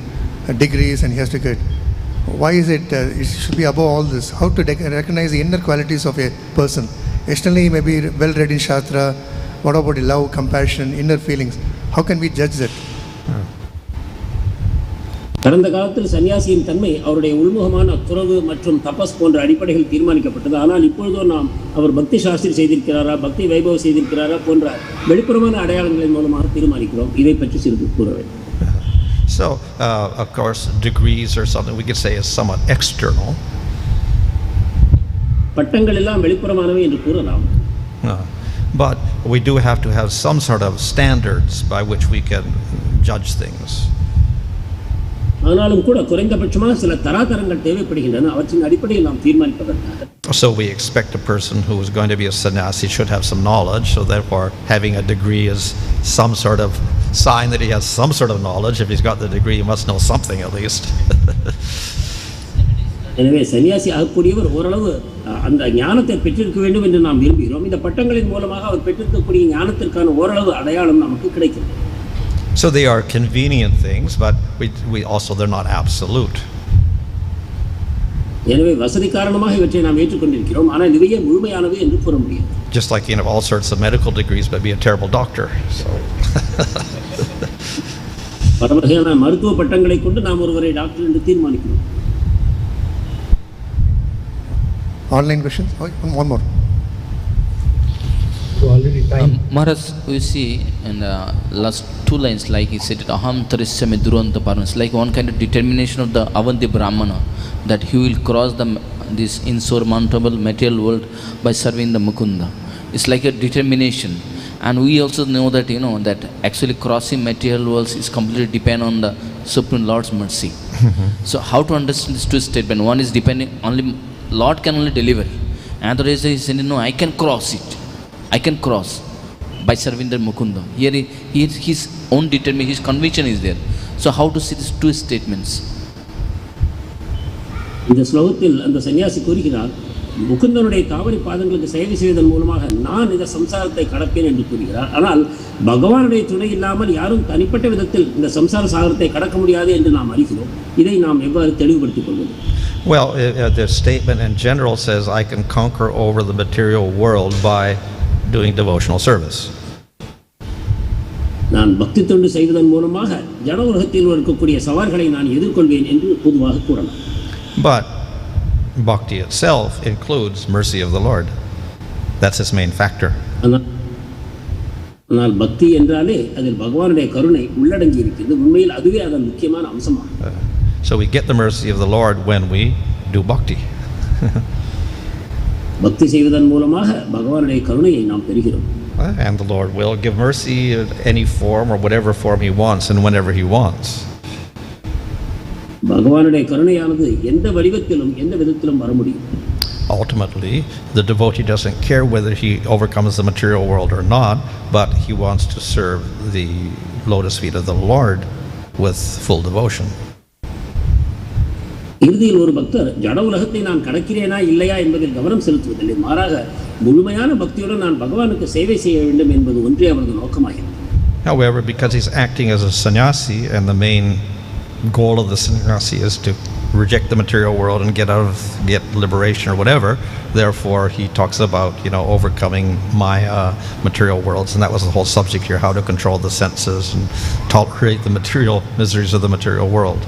degrees and he has to get. Why is it it should be above all this? How to recognize the inner qualities of a person? Externally, he may be well read in Shastra. What about the love, compassion, inner feelings? How can we judge that? கடந்த காலத்தில் சன்னியாசியின் தன்மை அவருடைய உள்முகமான துறவு மற்றும் தபஸ் போன்ற அடிப்படைகள் தீர்மானிக்கப்பட்டது. ஆனால் இப்பொழுதோ நாம் அவர் பக்தி சாஸ்திரி செய்திருக்கிறாரா, பக்தி வைபவ செய்திருக்கிறாரா போன்ற வெளிப்புறமான அடையாளங்களின் மூலமாக தீர்மானிக்கிறோம். இதை பற்றி சிறிது கூற வேண்டும். So, of course, degrees or something we could say is somewhat external. பட்டங்கள் எல்லாம் வெளிப்புறமானவை என்று கூறலாம். But we do have to have some sort of standards by which we can judge things. ஆனாலும் கூட குறைந்தபட்சமாக சில தராதரங்கள் தேவைப்படுகின்றன. அவற்றின் அடிப்படையில் நாம் தீர்மானிப்பதற்காக. So we expect a person who is going to be a sannyasi should have some knowledge, so therefore having a degree is some sort of sign that he has some sort of knowledge. If he's got the degree, he must know something at least. எனவே சன்னியாசி ஆகக்கூடியவர் ஓரளவு அந்த ஞானத்தை பெற்றிருக்க வேண்டும் என்று நாம் விரும்புகிறோம். இந்த பட்டங்களின் மூலமாக அவர் பெற்றிருக்கக்கூடிய ஞானத்திற்கான ஓரளவு அடையாளம் நமக்கு கிடைக்கிறது. So they are convenient things, but we also they're not absolute. எனவே வசதி காரணமாக இவற்றை நாம் ஏற்றுக்கொண்டிருக்கிறோம். ஆனால் இவையே முழுமையானவை என்று கூற முடியாது. Just like you have all sorts of medical degrees but be a terrible doctor. So பல வகையான மருத்துவ பட்டங்களை கொண்டு நாம் ஒருவரை டாக்டர் என்று தீர்மானிக்கிறோம். Online questions? One more. Maharaj, we see in the last two lines, like he said, aham tariṣyāmi duranta-pāraṁ. It's like one kind of determination of the Avanti Brahmana that he will cross this insurmountable material world by serving the Mukunda. It's like a determination. And we also know that, that actually crossing material worlds is completely depend on the Supreme Lord's mercy. So how to understand this two statement? One is depending, only Lord can only deliver. Another is he said, no, I can cross it. I can cross by serving the Mukunda. Here his own determination, his conviction is there. So how to see these two statements? இந்த ஸ்லோகத்தில் அந்த சன்னியாசி கூறுகிறார், முகுந்தனுடைய தாவரி பாதங்களுக்கு சேவை செய்வதன் மூலமாக நான் இந்த சம்சாரத்தை கடப்பேன் என்று கூறுகிறார். ஆனால் பகவானுடைய துணை இல்லாமல் யாரும் தனிப்பட்ட விதத்தில் இந்த சம்சார சாகரத்தை கடக்க முடியாது என்று நாம் அறிகிறோம். இதை நாம் எவ்வாறு தெளிவுபடுத்திக் கொள்வது? Well, the statement in general says I can conquer over the material world by doing devotional service. நான் பக்தி தொண்டு செய்வதன் மூலமாக ஜட உலகத்தில் இருக்கக்கூடிய சவால்களை நான் எதிர்கொள்வேன் என்று பொதுவாக கூறலாம். But bhakti itself includes mercy of the Lord. That's its main factor. ஆனால் பக்தி என்றாலே அதில் பகவானுடைய கருணை உள்ளடங்கி இருக்கிறது. உண்மையில் அதுவே அதன் முக்கியமான அம்சமாகும். So we get the mercy of the Lord when we do bhakti. பக்தி செய்வதன் மூலமாக பகவானுடைய கருணையை நாம் பெறுகிறோம். And the Lord will give mercy in any form or whatever form he wants and whenever he wants. பகவானுடைய கருணையானது எந்த வடிவத்திலும் எந்த விதத்திலும் வர முடியும். Ultimately, the devotee doesn't care whether he overcomes the material world or not, but he wants to serve the lotus feet of the Lord with full devotion. இறுதியில் ஒரு பக்தர் ஜட உலகத்தை நான் கடக்கிறேனா இல்லையா என்பதில் கவனம் செலுத்துவதில்லை. மாறாக முழுமையான பக்தியுடன் நான் பகவானுக்கு சேவை செய்ய வேண்டும் என்பது ஒன்றே அவரது நோக்கமாகிறது. However, because he's acting as a sannyasi and the main goal of the sannyasi is to reject the material world and get liberation or whatever, therefore he talks about overcoming maya, material worlds, and that was the whole subject here, how to control the senses and tolerate the material miseries of the material world.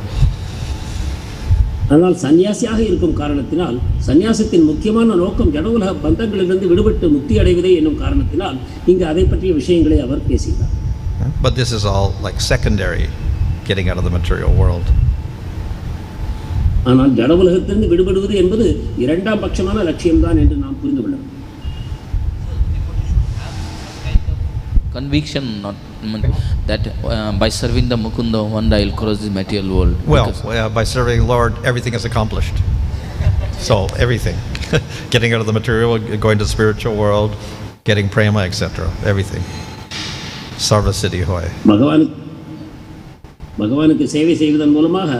ஆனால் சன்னியாசியாக இருக்கும் காரணத்தினால் சன்னியாசத்தின் முக்கியமான நோக்கம் ஜட உலக பந்தங்களிலிருந்து விடுபட்டு முக்தி அடைவதே என்னும் காரணத்தினால் இங்கு அதை பற்றிய விஷயங்களை அவர் பேசுகிறார். But this is all like secondary, getting out of the material world. ஆனால் ஜட உலகத்திலிருந்து விடுபடுவது என்பது இரண்டாம் பட்சமான லட்சியம்தான் என்று நாம் புரிந்து கொள்ள வேண்டும். Conviction, not that by serving the Mukunda, one day I'll cross the material world. Well, by serving the Lord, everything is accomplished. So everything, getting out of the material, going to the spiritual world, getting prema, etc. Everything. Sarva siddhi hoy. பகவானுக்கு சேவை செய்வதன் மூலமாக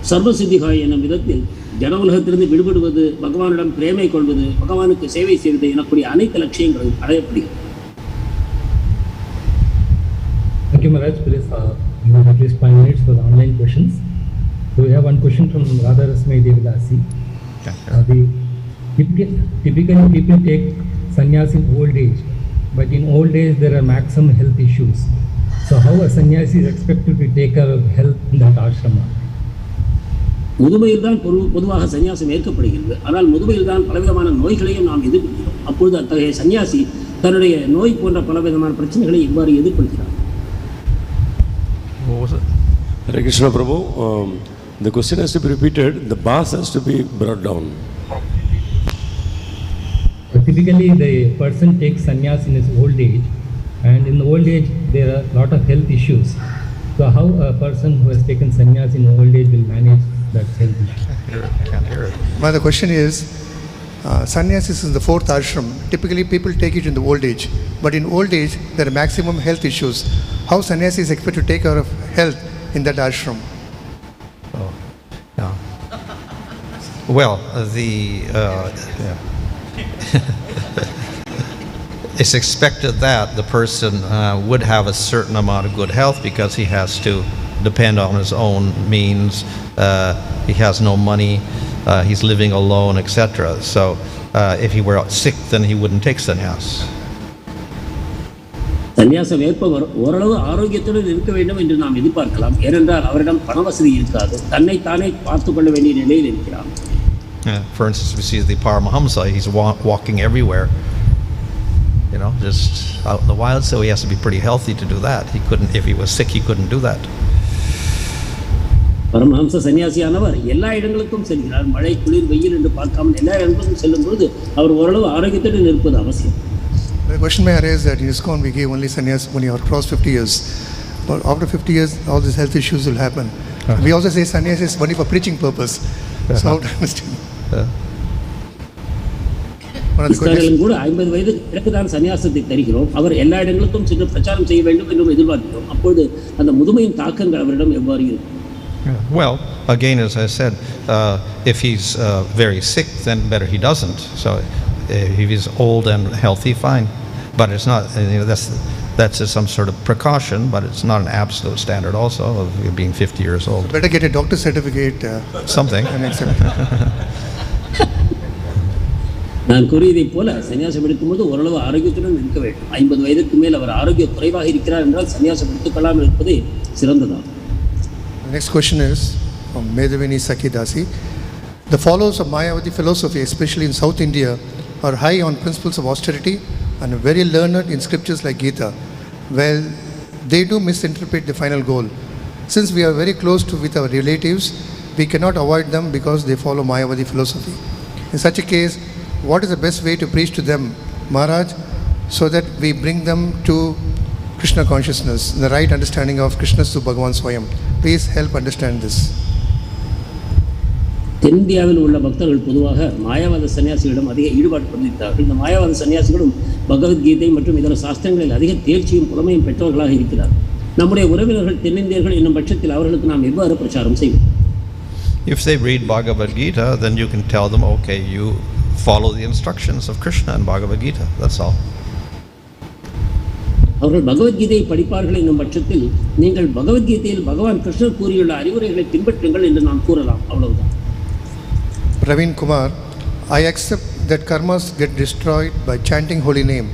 சர்வசித்திகாய் என்னும் விதத்தில் ஜட உலகத்திலிருந்து விடுபடுவது, பகவானிடம் பிரேமை கொள்வது, பகவானுக்கு சேவை செய்வது எனக்கூடிய அனைத்து லட்சியங்களும் அடையப்படுகிறது. Thank you, Maharaj. Please, you have at least 5 minutes for the online questions. So we have one question from mahā-ṛṣibhiḥ. Typically, people take sannyas in old age, but in old age there are maximum health issues. So how a sannyasi is expected to take care of health in that ashrama? முதுமையில் தான் பொதுவாக சன்னியாசம் ஏற்கப்படுகிறது. ஆனால் முதுமையில் தான் பலவிதமான நோய்களையும் நாம் எதிர்கொள்கிறோம். அப்பொழுது அத்தகைய சன்னியாசி தன்னுடைய நோய் போன்ற பலவிதமான பிரச்சனைகளை இவ்வாறு எதிர்கொள்கிறார். What was it? Hare Kṛṣna Prabhu, the question has to be repeated. The bars has to be brought down. Typically, the person takes sannyas in his old age, and in the old age there are a lot of health issues. So how a person who has taken sannyas in old age will manage that health issue? Can't hear it. Well, the question is, sanyasis is the fourth ashram. Typically, people take it in the old age, but in old age there are maximum health issues. How sannyasi is expected to take care of health in that ashram? Oh, yeah. Well, it's expected that the person would have a certain amount of good health because he has to depend on his own means. He has no money. He's living alone, etc. So, if he were sick, then he wouldn't take sannyas. சன்னியாசம் ஏற்பவர் ஓரளவு ஆரோக்கியத்துடன் இருக்க வேண்டும் என்று நாம் எதிர்பார்க்கலாம். ஏனென்றால் அவரிடம் பண வசதி இருக்காது, தன்னைத்தானே பார்த்து கொள்ள வேண்டிய நிலையில் இருக்கிறார். For instance, we see the Paramātmā, he's walking everywhere, you know, just out in the wild, so he has to be pretty healthy to do that. He couldn't, if he was sick, he couldn't do that. Paramahamsa சன்னியாசியானவர் எல்லா இடங்களுக்கும் செல்கிறார். மழை, குளிர், வெயில் என்று பார்க்காமல் எல்லா இடங்களுக்கும் செல்லும் பொழுது அவர் ஓரளவு ஆரோக்கியத்துடன் இருப்பது அவசியம். The question may arise that in ISKCON we give only sannyas when you are across 50 years. But after 50 years, all these health issues will happen. We also say sannyas is only for preaching purpose. So how to understand? இஸ்கானிலும் கூட 50 வயதுக்கு பிறகுதான் சன்னியாசத்தை தருகிறோம். அவர் எல்லா இடங்களுக்கும் சென்று பிரச்சாரம் செய்ய வேண்டும் என்றும் எதிர்பார்க்கிறோம். அப்பொழுது அந்த முதுமையின் தாக்கங்கள் அவரிடம் எவ்வாறு இருக்கும்? Well, again, as I said, if he's very sick, then better he doesn't. So, if he's old and healthy, fine. But it's not, you know, that's just some sort of precaution, but it's not an absolute standard also of being 50 years old. So better get a doctor's certificate. Something. நான் கூறியதைப் போல சன்னியாசம் எடுக்கும்போது ஓரளவு ஆரோக்கியத்துடன் இருக்க வேண்டும். 50 வயதுக்கு மேல் அவர் ஆரோக்கிய குறைவாக இருக்கிறார் என்றால் சன்னியாசம் எடுத்துக்கொள்ளாமல் இருப்பதே சிறந்ததாகும். The next question is from Medhavini Sakidasi. The followers of Mayavadi philosophy, especially in South India, are high on principles of austerity and very learned in scriptures like Gita. Well, they do misinterpret the final goal. Since we are very close with our relatives, we cannot avoid them because they follow Mayavadi philosophy. In such a case, what is the best way to preach to them, Maharaj, so that we bring them to Kṛṣna consciousness, the right understanding of Kṛṣna to Bhagavan Swayam? Please help understand this. தென்னிந்தியாவில் உள்ள பக்தர்கள் பொதுவாக மாயாவாத சன்னியாசிகளிடம் அதிக ஈடுபாடு கொண்டிருக்கிறார்கள். இந்த மாயாவாத சன்னியாசிகளும் பகவத்கீதை மற்றும் இதர சாஸ்திரங்களில் அதிக தேர்ச்சியும் புலமையும் பெற்றவர்களாக இருக்கிறார்கள். நம்முடைய உறவினர்கள் தென்னிந்தியர்கள் என்னும் பட்சத்தில் அவர்களுக்கு நாம் எவ்வாறு பிரச்சாரம் செய்வோம்? If they read Bhagavad Gita, then you can tell them, okay, you follow the instructions of Kṛṣna and Bhagavad Gita. That's all. அவர்கள் பகவத்கீதையை படிப்பார்கள் என்னும் பட்சத்தில் நீங்கள் பகவத்கீதையில் பகவான் கிருஷ்ணர் கூறியுள்ள அறிவுரைகளை பின்பற்றுங்கள் என்று நாம் கூறலாம். அவ்வளவுதான். Praveen Kumar, I accept that karmas get destroyed by chanting holy name,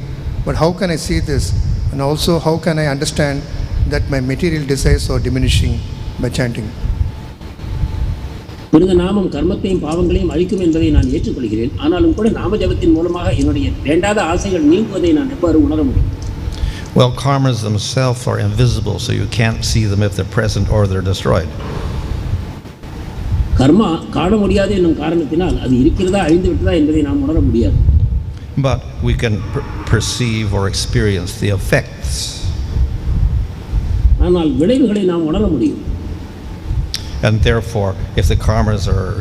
but how can I see this? And also, how can I understand that my material desires are diminishing by chanting? புனித நாமம் கர்மத்தையும் பாவங்களையும் அழிக்கும் என்பதை நான் ஏற்றுக்கொள்கிறேன். ஆனாலும் கூட நாம ஜபத்தின் மூலமாக என்னுடைய வேண்டாத ஆசைகள் நீங்குவதை நான் எவ்வாறு உணர முடியும்? Well, karmas themselves are invisible, so you can't see them if they're present or they're destroyed. கர்மா காண முடியாது என்னும் காரணத்தினால் அது இருக்கிறதா அழிந்து விட்டதா என்பதை நாம் உணர முடியாது. But we can perceive or experience the effects. ஆனால் விளைவுகளை நாம் உணர முடியும். And therefore, if the karmas are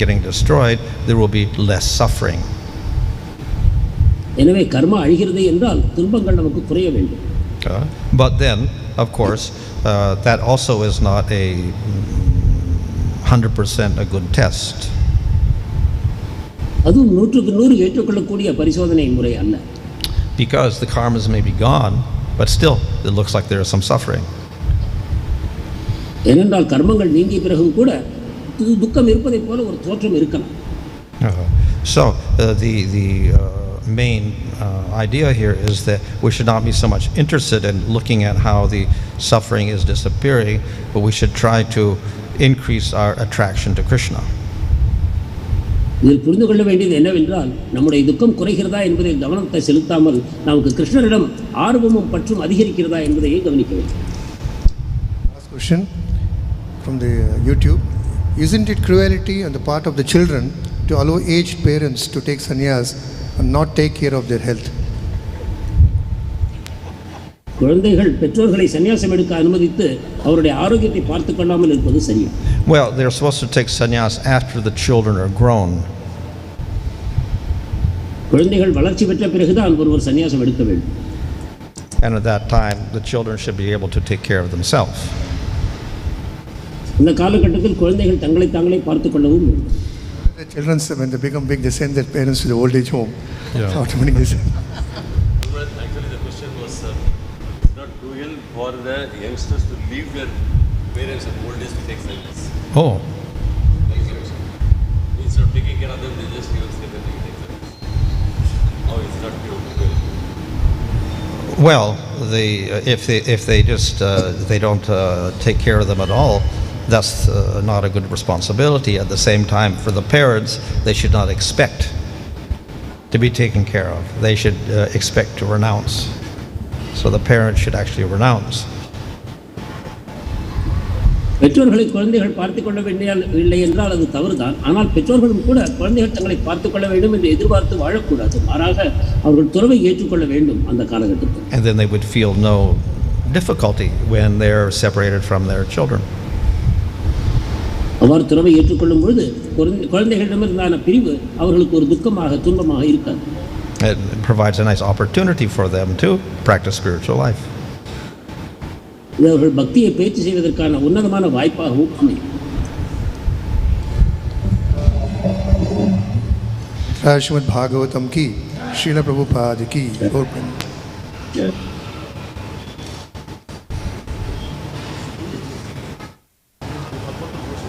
getting destroyed, there will be less suffering. எனவே கர்மா அழிகிறது என்றால் துன்பங்கள் நமக்கு குறைய வேண்டும். But then, of course, that also is not a 100% a good test. அதுவும் 100% ஏற்றுக்கொள்ளக்கூடிய பரிசோதனை முறை அல்ல. Because the karmas may be gone, but still it looks like there is some suffering. ஏனென்றால் கர்மங்கள் நீங்கிய பிறகும் கூட துக்கம் இருப்பதைப் போல ஒரு தோற்றம் இருக்கலாம். So the main idea here is that we should not be so much interested in looking at how the suffering is disappearing, but we should try to increase our attraction to Kṛṣṇa. இதில் புரிந்து கொள்ள வேண்டியது என்னவென்றால் நம்முடைய துக்கம் குறைகிறதா என்பதை கவனத்தை செலுத்தாமல் நமக்கு கிருஷ்ணரிடம் ஆர்வமும் பற்றும் அதிகரிக்கிறதா என்பதையே கவனிக்க வேண்டும். Last question from the YouTube. Isn't it cruelty on the part of the children to allow aged parents to take sannyas and not take care of their health? குழந்தைகள் பெற்றோர்களை சன்னியாசம் எடுக்க அனுமதித்து அவருடைய ஆரோக்கியத்தை பார்த்துக் கொள்ளாமல் இருப்பது சரியா? Well, they're supposed to take sannyas after the children are grown. குழந்தைகள் வளர்ச்சி பெற்ற பிறகுதான் ஒருவர் சன்னியாசம் எடுக்க வேண்டும். And at that time, the children should be able to take care of themselves. இந்த காலகட்டத்தில் குழந்தைகள் தங்களை தாங்களே பார்த்துக் கொள்ளவும் வேண்டும். The children, when they become big, they send their parents to the old age home. Yeah. Automatically they send. Actually, the question was, it's not cruel for the youngsters to leave their parents at old age to take sannyas. Oh. Instead of taking care of them, they just even say that they take sannyas. Oh, it's not cruel. Well, if they just they don't take care of them at all, that's not a good responsibility. At the same time, for the parents, they should not expect to be taken care of. They should expect to renounce. So the parents should actually renounce. பெற்றோர்களை குழந்தைகள் பார்த்துக் கொள்ள வேண்டியவில்லை என்றால் அது தவறுதான். ஆனால் பெற்றோர்களும் கூட குழந்தைகள் தங்களை பார்த்துக் கொள்ள வேண்டும் என்று எதிர்பார்த்து வாழக்கூடாது. மாறாக அவர்கள் துறவை ஏற்றுக்கொள்ள வேண்டும் அந்த காலகட்டத்தில். And then they would feel no difficulty when they're separated from their children. அவ்வாறு துறவை ஏற்றுக்கொள்ளும் பொழுது குழந்தைகளிடமிருந்தான பிரிவு அவர்களுக்கு ஒரு துக்கமாக துன்பமாக இருக்காது. It provides a nice opportunity for them to practice spiritual life. இது அவர்கள் பக்தியை பயிற்சி செய்வதற்கான உன்னதமான வாய்ப்பாகவும் அமையும். श्रीमद् भागवतम की श्रील प्रभुपाद की।